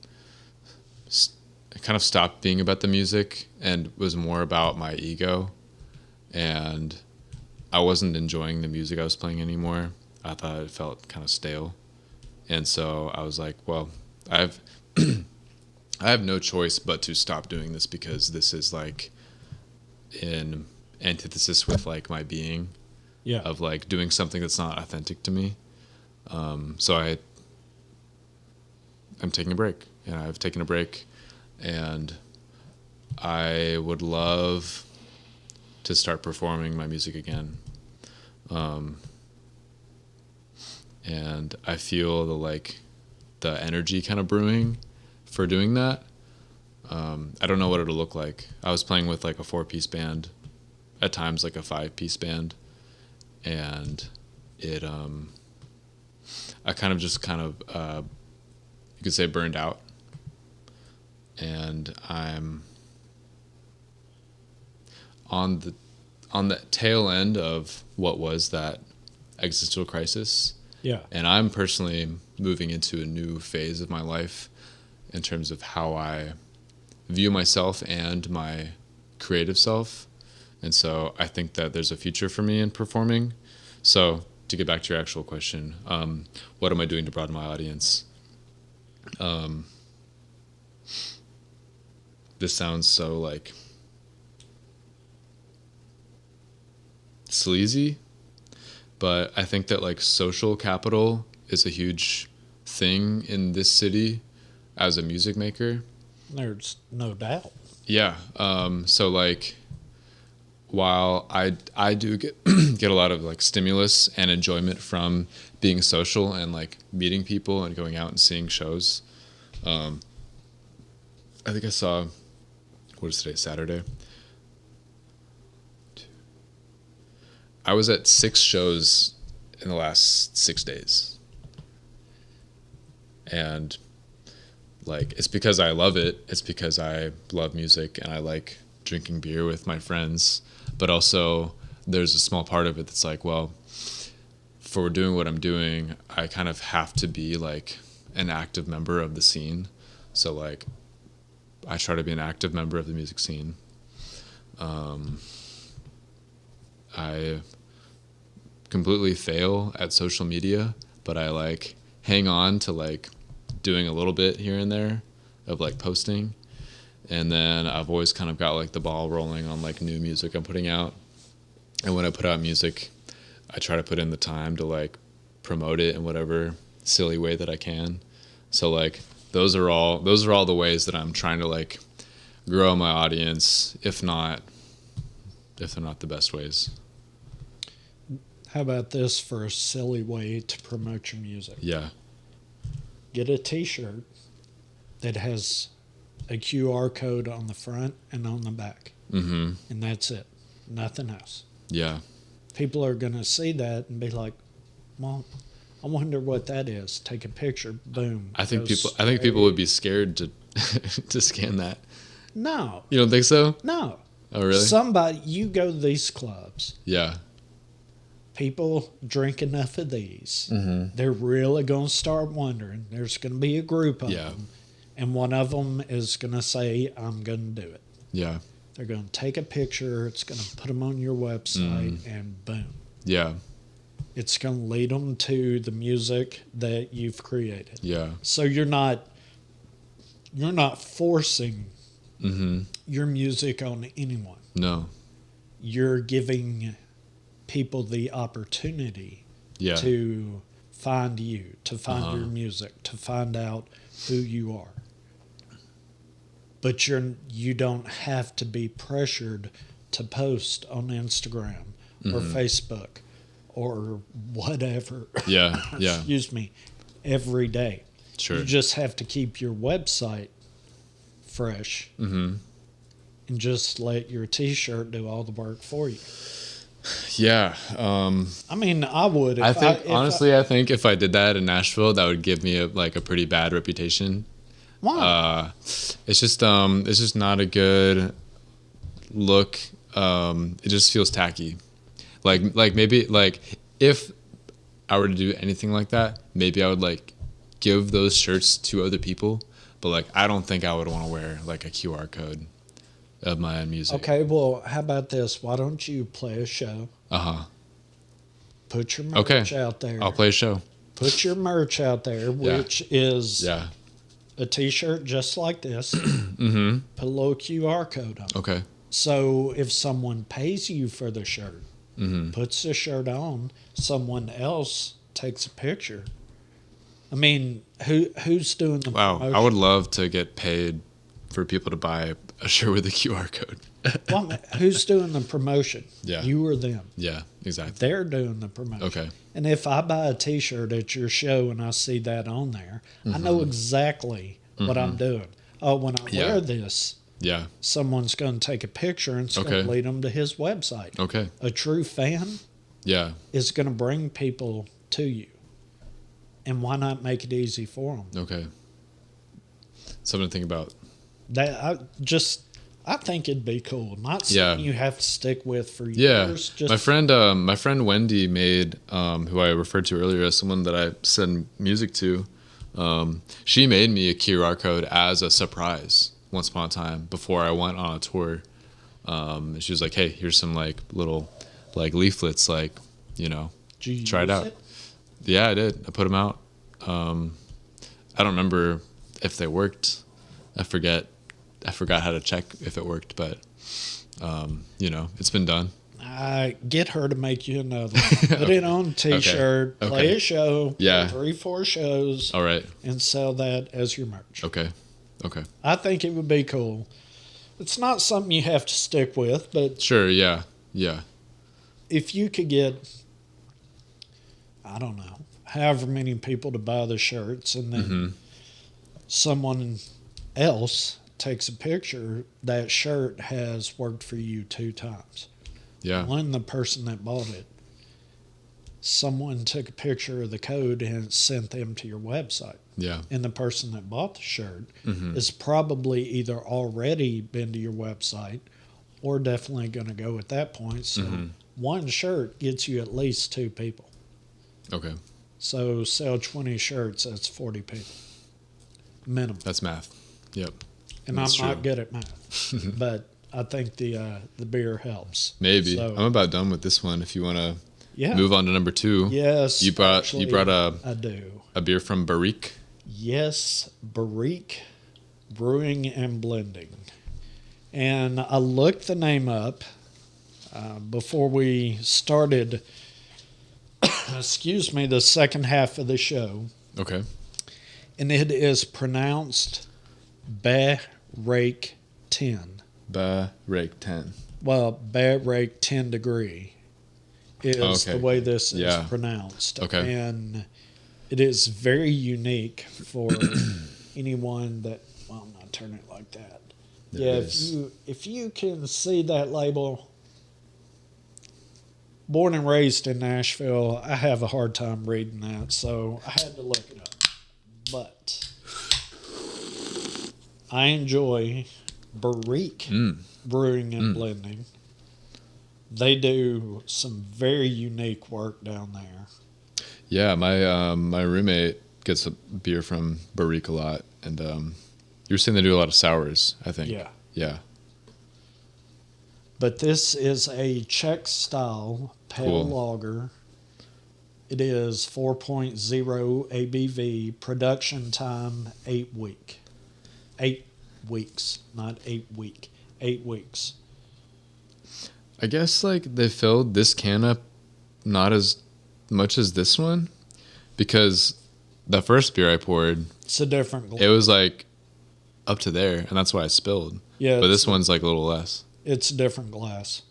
stopped being about the music and was more about my ego, and I wasn't enjoying the music I was playing anymore. I thought it felt kind of stale, and so I was like, well, I have no choice but to stop doing this because this is like in antithesis with like my being, of like doing something that's not authentic to me. So I'm taking a break, and I've taken a break, and I would love to start performing my music again. And I feel the energy kind of brewing for doing that. I don't know what it'll look like. I was playing with like a 4-piece band, at times like a 5-piece band, and it I kind of you could say burned out, and I'm on the tail end of what was that existential crisis. Yeah. And I'm personally moving into a new phase of my life in terms of how I view myself and my creative self. And so I think that there's a future for me in performing. So to get back to your actual question, what am I doing to broaden my audience? This sounds so like sleazy, but I think that like social capital is a huge thing in this city as a music maker. There's no doubt. Yeah. So like, while I do get get a lot of like stimulus and enjoyment from being social and like meeting people and going out and seeing shows, I think I saw, what is today, Saturday? I was at 6 shows in the last 6 days. And like, it's because I love it. It's because I love music and I like drinking beer with my friends. But also there's a small part of it that's like, well, for doing what I'm doing, I kind of have to be like an active member of the scene. So like, I try to be an active member of the music scene. I completely fail at social media, but I like hang on to like doing a little bit here and there of like posting. And then I've always kind of got like the ball rolling on like new music I'm putting out. And when I put out music, I try to put in the time to like promote it in whatever silly way that I can. So like those are all the ways that I'm trying to like grow my audience, if they're not the best ways. How about this for a silly way to promote your music? Yeah. Get a t-shirt that has a QR code on the front and on the back. Mm-hmm. And that's it. Nothing else. Yeah. People are going to see that and be like, well, I wonder what that is. Take a picture. Boom. I think people would be scared to to scan that. No. You don't think so? No. Oh, really? Somebody, you go to these clubs. Yeah. People drink enough of these. Mm-hmm. They're really going to start wondering. There's going to be a group of them. And one of them is going to say, I'm going to do it. Yeah. They're going to take a picture. It's going to put them on your website, and boom. Yeah. It's going to lead them to the music that you've created. Yeah. So you're not forcing your music on anyone. No. You're giving people the opportunity to find you, to find your music, to find out who you are. But you don't have to be pressured to post on Instagram or Facebook or whatever. Yeah. Yeah. Excuse me. Every day. Sure. You just have to keep your website fresh and just let your t-shirt do all the work for you. Yeah. I mean, I would. I think if I did that in Nashville, that would give me a pretty bad reputation. Why? It's just not a good look. It just feels tacky. Like maybe if I were to do anything like that, maybe I would give those shirts to other people. But I don't think I would want to wear a QR code of my own music. Okay, well, how about this? Why don't you play a show? Put your merch out there. I'll play a show. Put your merch out there, which is a t-shirt just like this. Put a little QR code on it. Okay. So if someone pays you for the shirt, puts the shirt on, someone else takes a picture. I mean, who's doing the promotion? I would love to get paid for people to buy a shirt with a QR code. Well, who's doing the promotion? Yeah. You or them? Yeah, exactly. They're doing the promotion. Okay. And if I buy a t-shirt at your show and I see that on there, I know exactly what I'm doing. Oh, when I wear this, someone's going to take a picture and it's going to lead them to his website. Okay. A true fan is going to bring people to you. And why not make it easy for them? Okay. Something to think about. I think it'd be cool. Not something you have to stick with for years. Yeah. My friend Wendy made, who I referred to earlier as someone that I send music to, she made me a QR code as a surprise once upon a time before I went on a tour. She was like, hey, here's some little leaflets, try it out. Yeah, I did. I put them out. I don't remember if they worked. I forgot how to check if it worked, but it's been done. Get her to make you another. Put it on a t-shirt, play a show, 3-4 shows. All right. And sell that as your merch. Okay. I think it would be cool. It's not something you have to stick with, but sure, yeah. If you could get, I don't know, however many people to buy the shirts, and then someone else takes a picture, that shirt has worked for you 2 times. Yeah. One, the person that bought it, someone took a picture of the code and sent them to your website. Yeah. And the person that bought the shirt is probably either already been to your website or definitely going to go at that point. So one shirt gets you at least 2 people. Okay. So sell 20 shirts, that's 40 people. Minimum. That's math. Yep. And that's I'm not good at math, but I think the beer helps. Maybe. So, I'm about done with this one. If you want to move on to number 2. Yes. You brought I do. A beer from Barrique. Yes, Barrique Brewing and Blending. And I looked the name up before we started, the second half of the show. Okay. And it is pronounced Barrique 10. Barrique 10. Well, Barrique 10 degree. is Okay. the way this Yeah. is pronounced. Okay. And it is very unique for anyone that, well, I'm not turning it like that. There Yeah, it is. if you can see that label, born and raised in Nashville, I have a hard time reading that, so I had to look it up. But I enjoy Barrique Brewing and Blending. They do some very unique work down there. Yeah, my roommate gets a beer from Barrique a lot, and you were saying they do a lot of sours, I think. Yeah. Yeah. But this is a Czech style pale Cool. lager. It is 4.0 ABV. Production time 8 weeks, not 8 week. 8 weeks. I guess like they filled this can up not as much as this one, because the first beer I poured, It's a different glass. it was like up to there, and that's why I spilled. Yeah, But it's- this one's like a little less. It's a different glass.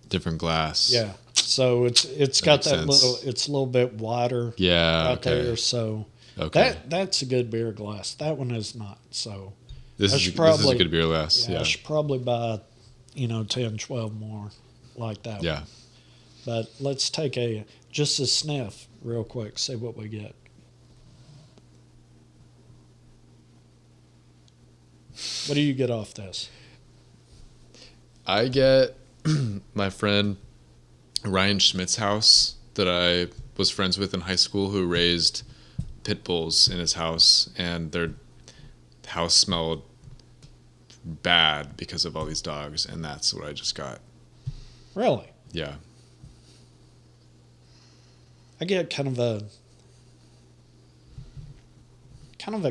Different glass. Yeah. So it's got makes that sense. little. It's a little bit wider Yeah. out Okay. there. So Okay. that's a good beer glass. That one is not. So This I is should this is probably- a good beer glass. I Yeah. should probably buy 10, 12 more like that. one. Yeah. But let's take just a sniff real quick. See what we get. What do you get off this? I get my friend Ryan Schmidt's house that I was friends with in high school, who raised pit bulls in his house, and their house smelled bad because of all these dogs, and that's what I just got. Really? Yeah. I get kind of a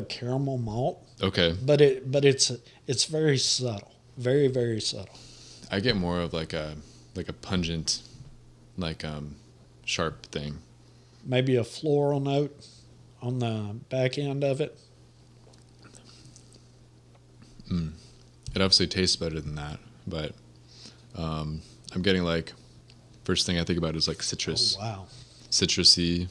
caramel malt, Okay. but it's very subtle, very very subtle. I get more of like a pungent, sharp thing. Maybe a floral note on the back end of it. It obviously tastes better than that, but I'm getting like, first thing I think about is like citrus, Oh wow! citrusy.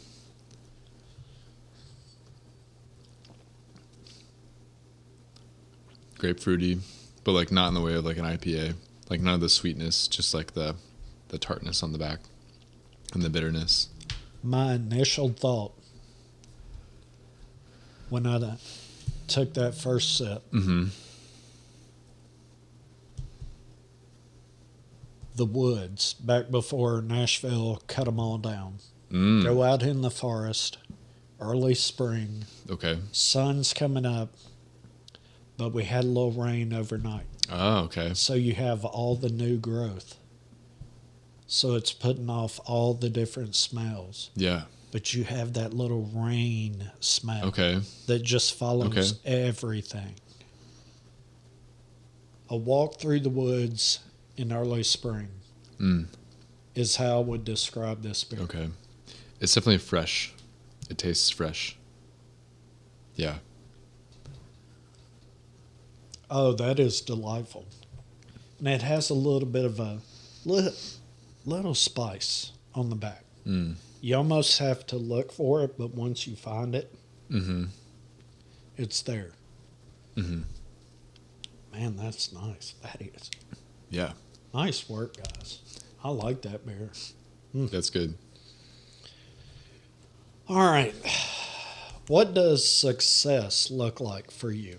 Grapefruity, but like not in the way of like an IPA. Like none of the sweetness, just like the tartness on the back and the bitterness. My initial thought when I took that first sip, Mm-hmm. the woods back before Nashville cut them all down. Mm. Go out in the forest, early spring, Okay. sun's coming up, but we had a little rain overnight. Oh, okay. So you have all the new growth. So it's putting off all the different smells. Yeah. But you have that little rain smell Okay. that just follows Okay. everything. A walk through the woods in early spring Mm. is how I would describe this beer. Okay. It's definitely fresh. It tastes fresh. Yeah. Oh, that is delightful. And it has a little bit of a little spice on the back. Mm. You almost have to look for it, but once you find it, Mm-hmm. it's there. Mm-hmm. Man, that's nice. That is. Yeah. Nice work, guys. I like that beer. That's good. All right. What does success look like for you?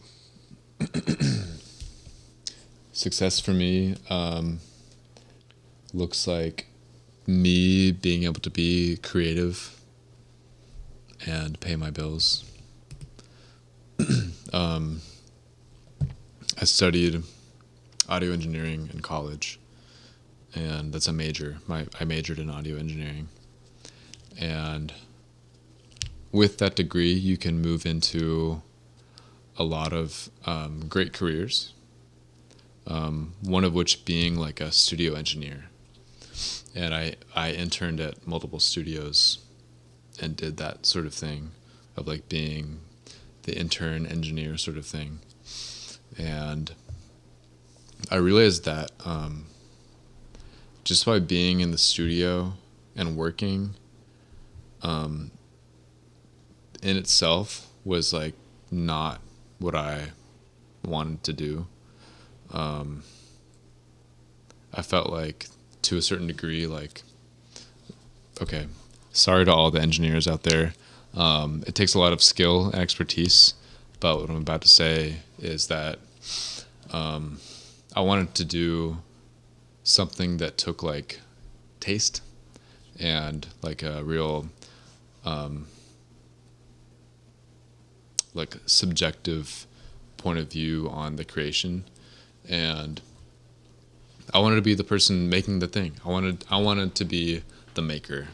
Success for me looks like me being able to be creative and pay my bills. I studied audio engineering in college, and that's a major. I majored in audio engineering. And with that degree, you can move into a lot of great careers. One of which being like a studio engineer. And I interned at multiple studios and did that sort of thing of like being the intern engineer sort of thing. And I realized that just by being in the studio and working, in itself was like not what I wanted to do. I felt like, to a certain degree, like, okay, sorry to all the engineers out there. It takes a lot of skill and expertise, but what I'm about to say is that I wanted to do something that took like taste and like a real like subjective point of view on the creation, and I wanted to be the person making the thing. I wanted to be the maker,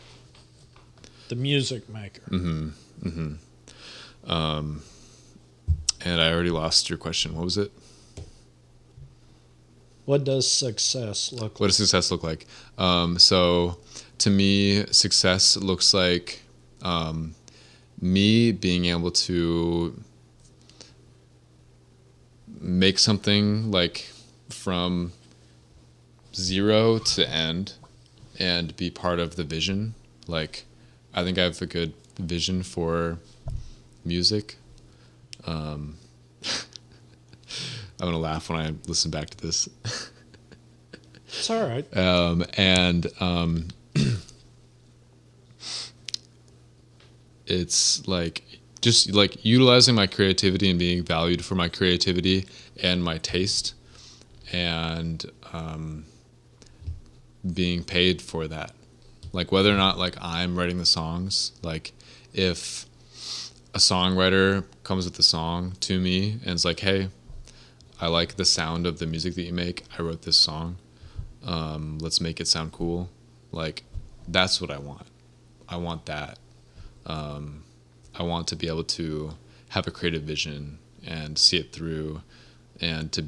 The music maker. and I already lost your question. What was it? What does success look What like? does success look like? So to me, success looks like me being able to make something like from zero to end and be part of the vision. Like, I think I have a good vision for music. I'm gonna laugh when I listen back to this. It's all right. It's like just like utilizing my creativity and being valued for my creativity and my taste, and being paid for that. Like, whether or not like I'm writing the songs, like if a songwriter comes with the song to me and it's like, hey, I like the sound of the music that you make. I wrote this song. Let's make it sound cool. Like, that's what I want. I want that. I want to be able to have a creative vision and see it through, and to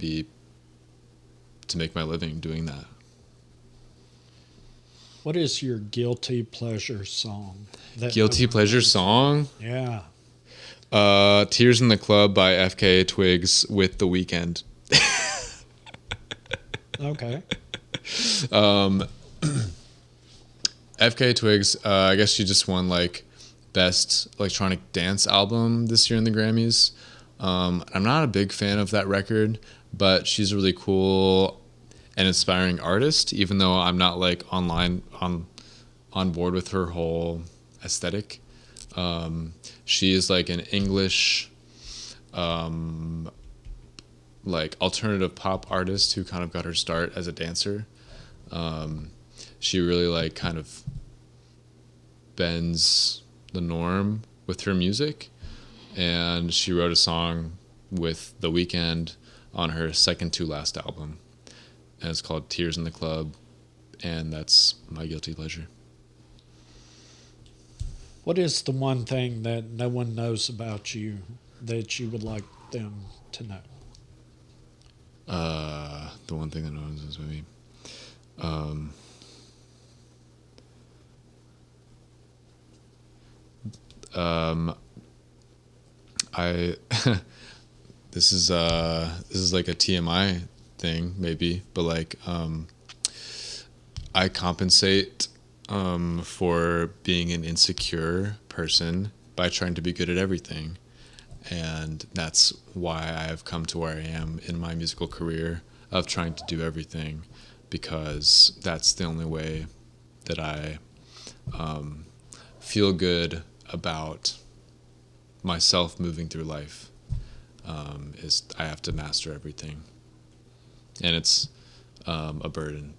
make my living doing that. What is your guilty pleasure song? Guilty pleasure song? Yeah. Tears in the Club by FKA Twigs with The Weeknd. Okay. FKA Twigs, I guess she just won like best electronic dance album this year in the Grammys. I'm not a big fan of that record, but she's a really cool and inspiring artist, even though I'm not like on board with her whole aesthetic. She is like an English like alternative pop artist who kind of got her start as a dancer. She really like kind of bends the norm with her music, and she wrote a song with The Weeknd on her second to last album, and it's called Tears in the Club, and that's my guilty pleasure. What is the one thing that no one knows about you that you would like them to know? The one thing that no one knows about me. I this is like a TMI thing maybe, but like I compensate for being an insecure person by trying to be good at everything, and that's why I have come to where I am in my musical career of trying to do everything, because that's the only way that I feel good about myself moving through life, is I have to master everything, and it's a burden.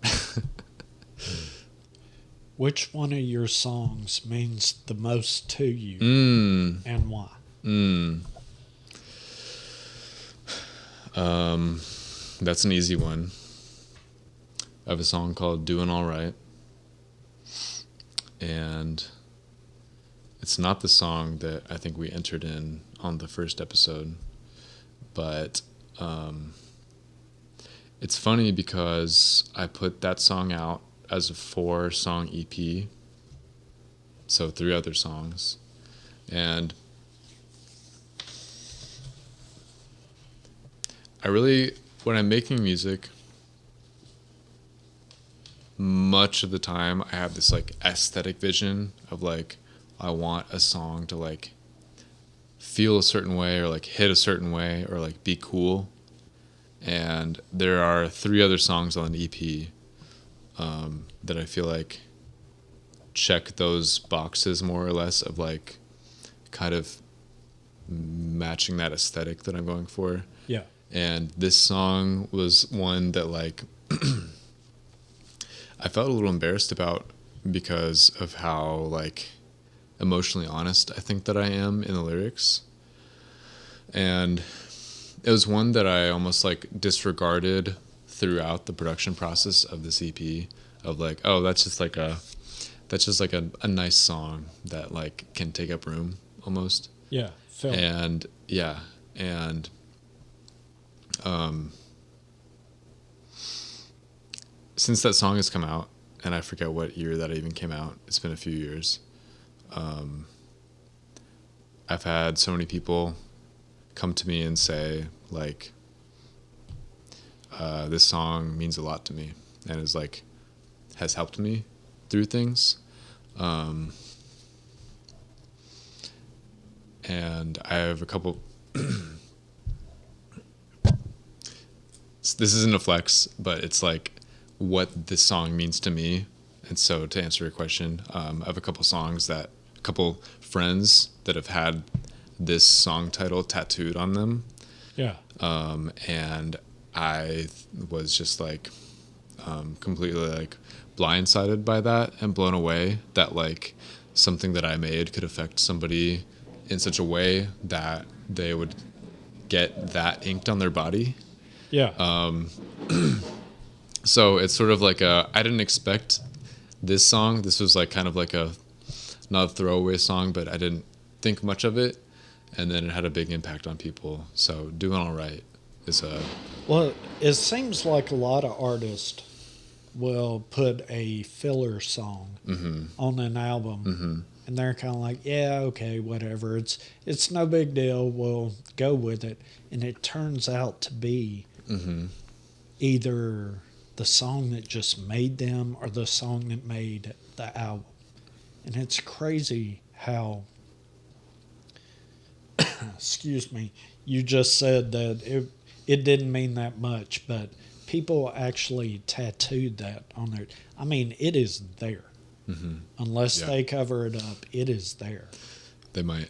Which one of your songs means the most to you, and why? That's an easy one. I have a song called Doing All Right, and it's not the song that I think we entered in on the first episode, but it's funny because I put that song out as a 4-song EP, so 3 other songs, and I really, when I'm making music, much of the time I have this like aesthetic vision of like I want a song to like feel a certain way or like hit a certain way or like be cool. And there are 3 other songs on the EP that I feel like check those boxes more or less of like kind of matching that aesthetic that I'm going for. Yeah. And this song was one that like I felt a little embarrassed about because of how like emotionally honest I think that I am in the lyrics. And it was one that I almost like disregarded throughout the production process of this EP of like, oh, that's just like a nice song that like can take up room almost. Yeah. Phil. And yeah. And since that song has come out, and I forget what year that even came out, it's been a few years. I've had so many people come to me and say like, this song means a lot to me and is like has helped me through things. And I have a couple. This isn't a flex, but it's like what this song means to me. And so to answer your question, I have a couple friends that have had this song title tattooed on them. Yeah. And I was just like completely like blindsided by that and blown away that like something that I made could affect somebody in such a way that they would get that inked on their body. Yeah. So it's sort of like I didn't expect this song. This was like kind of like not a throwaway song, but I didn't think much of it. And then it had a big impact on people. So Doing All Right is Well, it seems like a lot of artists will put a filler song on an album, and they're kind of like, yeah, okay, whatever. It's no big deal. We'll go with it. And it turns out to be either the song that just made them or the song that made the album. And it's crazy how, excuse me, you just said that it didn't mean that much, but people actually tattooed that on there. I mean, it is there. Unless they cover it up, it is there. They might.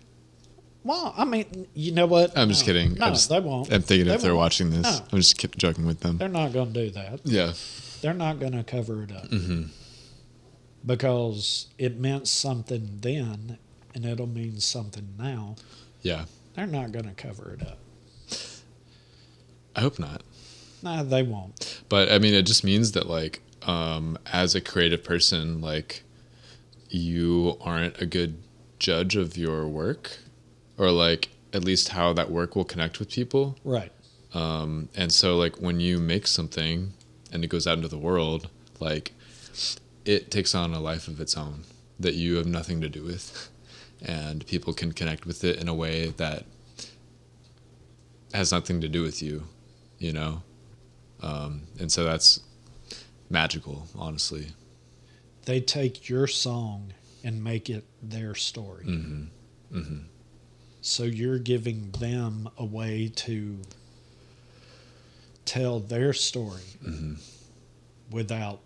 Well, I mean, you know what? I'm just kidding. No, they won't. I'm thinking They if they're won't. watching this, No. I'm just joking with them. They're not going to do that. Yeah. They're not going to cover it up. Because it meant something then, and it'll mean something now. Yeah. They're not going to cover it up. I hope not. Nah, they won't. But I mean, it just means that like, as a creative person, like you aren't a good judge of your work or like at least how that work will connect with people. Right. And so like when you make something and it goes out into the world, like it takes on a life of its own that you have nothing to do with, and people can connect with it in a way that has nothing to do with you, you know? And so that's magical, honestly. They take your song and make it their story. So you're giving them a way to tell their story without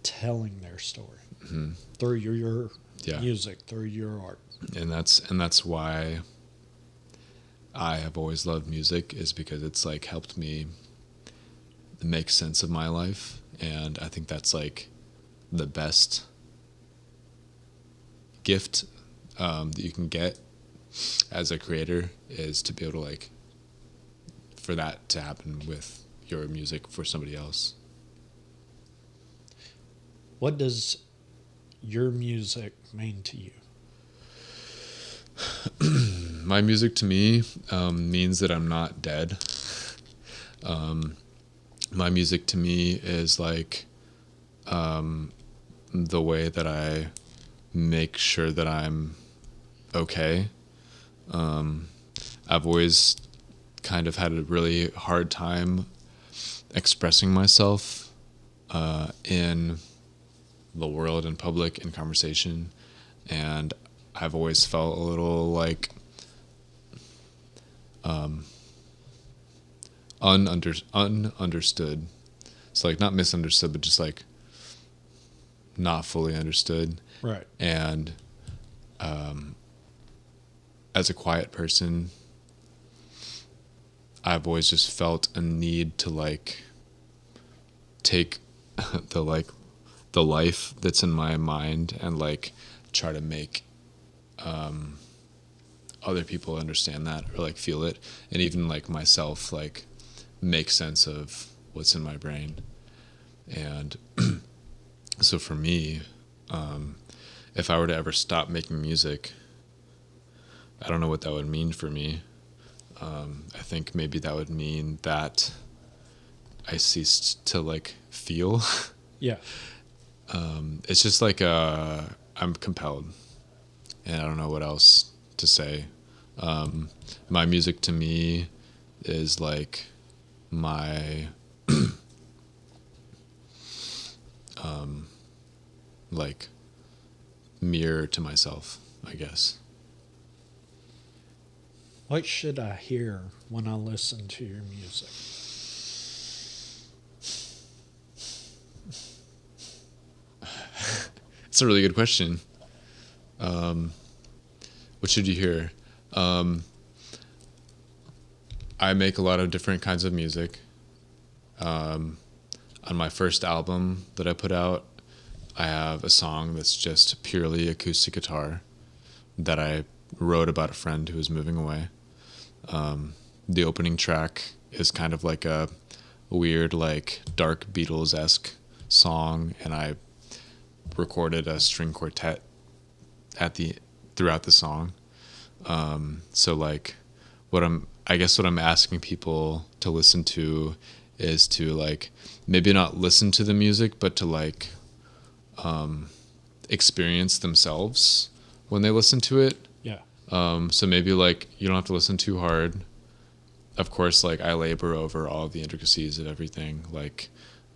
telling their story through your music, through your art. And that's why I have always loved music, is because it's like helped me make sense of my life. And I think that's like the best gift that you can get as a creator, is to be able to like, for that to happen with your music for somebody else. What does your music mean to you? My music to me means that I'm not dead. My music to me is like the way that I make sure that I'm okay. I've always kind of had a really hard time expressing myself in the world in public in conversation, and I've always felt a little like ununderstood. So like not misunderstood, but just like not fully understood. Right. And as a quiet person, I've always just felt a need to like take the life that's in my mind and like try to make other people understand that or like feel it, and even like myself like make sense of what's in my brain. And so for me, if I were to ever stop making music, I don't know what that would mean for me. I think maybe that would mean that I ceased to like feel. Yeah. It's just like I'm compelled, and I don't know what else to say. My music to me is like my like mirror to myself, I guess. What should I hear when I listen to your music? It's a really good question. What should you hear? I make a lot of different kinds of music. On my first album that I put out, I have a song that's just purely acoustic guitar that I wrote about a friend who was moving away. The opening track is kind of like a weird, like dark Beatles-esque song, and I recorded a string quartet throughout the song. So like what I'm asking people to listen to is to like maybe not listen to the music, but to like experience themselves when they listen to it. Yeah. So maybe like you don't have to listen too hard. Of course, like I labor over all of the intricacies of everything, like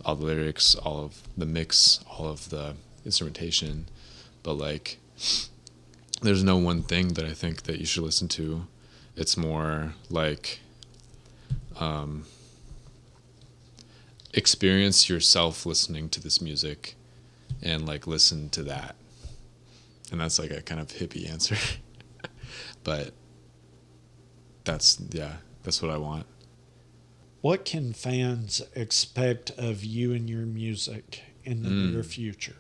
all the lyrics, all of the mix, all of the instrumentation. But like there's no one thing that I think that you should listen to. It's more like experience yourself listening to this music and like listen to that. And that's like a kind of hippie answer. But that's what I want. What can fans expect of you and your music in the near future?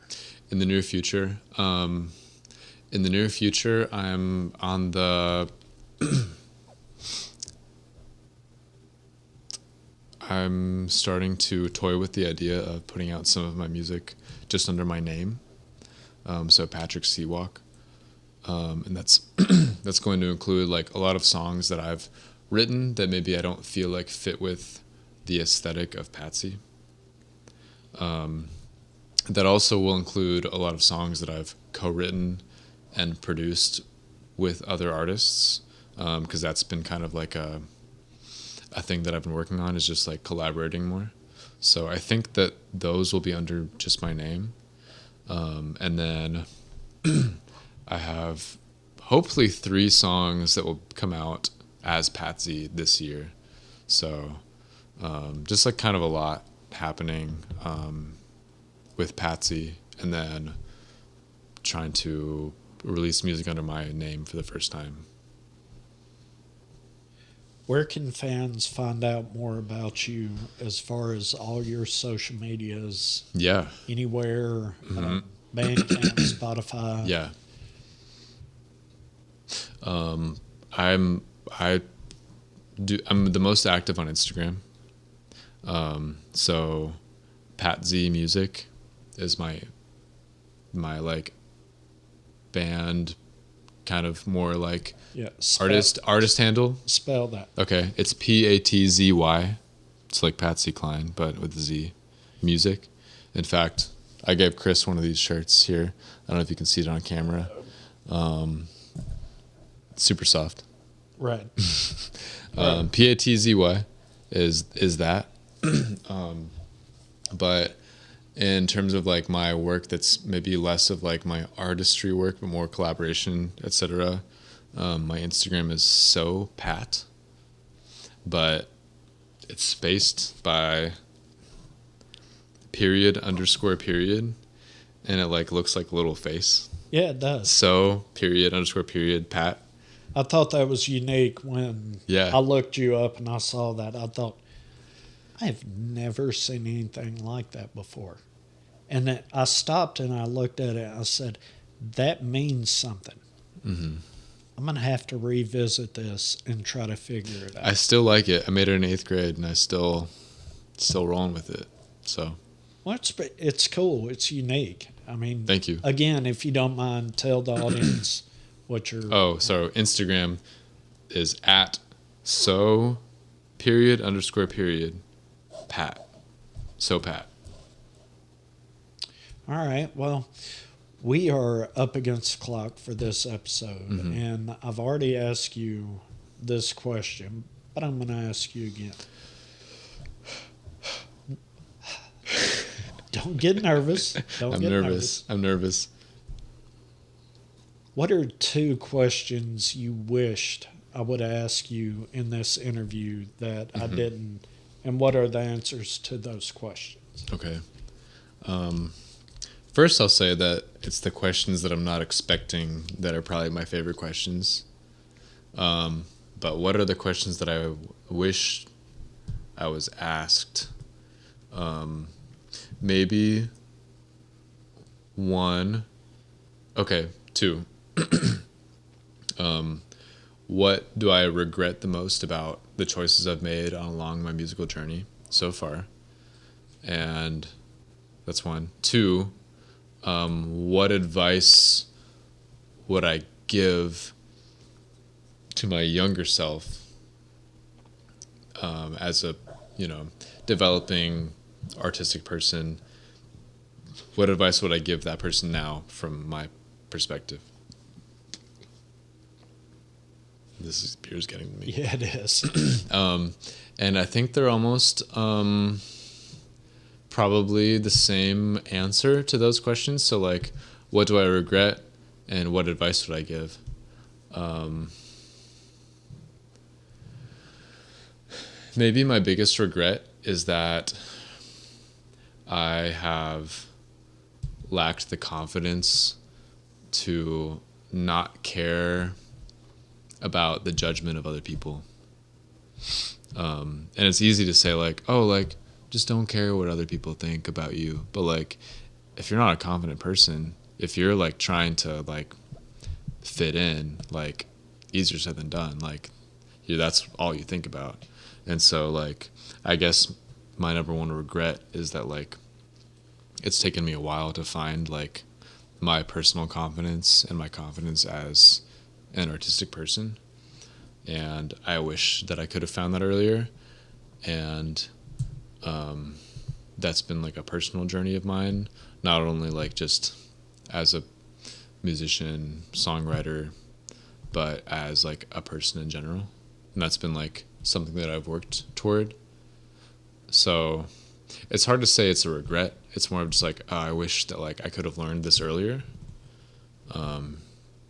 In the near future, I'm on the I'm starting to toy with the idea of putting out some of my music just under my name. So Patrick Sewalk. And that's that's going to include like a lot of songs that I've written that maybe I don't feel like fit with the aesthetic of Patsy. That also will include a lot of songs that I've co-written and produced with other artists, because that's been kind of like a thing that I've been working on, is just like collaborating more. So I think that those will be under just my name. And then I have hopefully 3 songs that will come out as Patsy this year. So just like kind of a lot happening with Patsy, and then trying to release music under my name for the first time. Where can fans find out more about you as far as all your social medias? Yeah. Anywhere, Bandcamp, Spotify. Yeah. I'm the most active on Instagram. So Patsy Music is my like band, kind of more like artist handle. Spell that. Okay, it's Patzy. It's like Patsy Cline, but with a Z. Music. In fact, I gave Chris one of these shirts here. I don't know if you can see it on camera. Super soft. Right. Patzy is that. But in terms of like my work that's maybe less of like my artistry work, but more collaboration, etc. My Instagram is sopat, but it's spaced by period underscore period, and it like looks like a little face. Yeah, it does. So period underscore period Pat. I thought that was unique when I looked you up and I saw that. I thought, I have never seen anything like that before. And then I stopped and I looked at it. I said, that means something. Mm-hmm. I'm going to have to revisit this and try to figure it out. I still like it. I made it in 8th grade and I still rolling with it. So. Well, it's cool. It's unique. I mean, thank you. Again, if you don't mind, tell the audience what you're. Oh, so Instagram is at so period underscore period Pat. So Pat. All right. Well, we are up against the clock for this episode, and I've already asked you this question, but I'm going to ask you again. Don't get nervous. I'm nervous. What are 2 questions you wished I would ask you in this interview that I didn't? And what are the answers to those questions? Okay. First, I'll say that it's the questions that I'm not expecting that are probably my favorite questions. But what are the questions that I wish I was asked? Maybe 1. Okay, 2. What do I regret the most about the choices I've made along my musical journey so far? And that's 1. 2, what advice would I give to my younger self as a, developing artistic person? What advice would I give that person now from my perspective? This beer's getting to me. Yeah, it is. And I think they're almost probably the same answer to those questions. So, like, what do I regret and what advice would I give? Maybe my biggest regret is that I have lacked the confidence to not care about the judgment of other people. And it's easy to say like, oh, like, just don't care what other people think about you. But like, if you're not a confident person, if you're like trying to like fit in, like, easier said than done. Like, that's all you think about. And so like, I guess my number 1 regret is that like, it's taken me a while to find like my personal confidence and my confidence as an artistic person. And I wish that I could have found that earlier. And that's been like a personal journey of mine, not only like just as a musician, songwriter, but as like a person in general. And that's been like something that I've worked toward. So it's hard to say it's a regret. It's more of just like, I wish that like I could have learned this earlier. And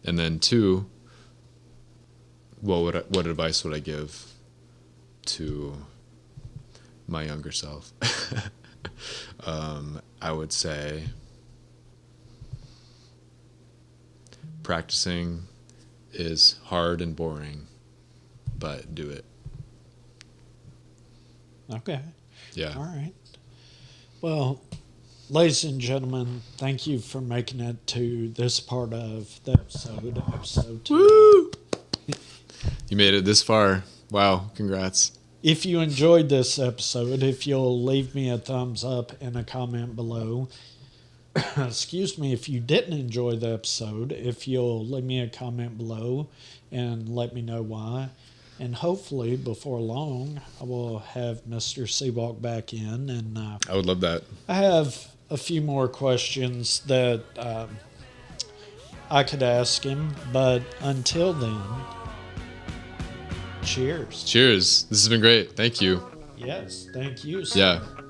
then 2, what advice would I give to my younger self? I would say practicing is hard and boring, but do it. Okay. Yeah. All right. Well, ladies and gentlemen, thank you for making it to this part of the episode 2. Woo! You made it this far. Wow, congrats. If you enjoyed this episode, if you'll leave me a thumbs up and a comment below. Excuse me, if you didn't enjoy the episode, if you'll leave me a comment below and let me know why. And hopefully, before long, I will have Mr. Sewalk back in. And I would love that. I have a few more questions that I could ask him. But until then, cheers. Cheers. This has been great. Thank you. Yes, thank you, sir. Yeah.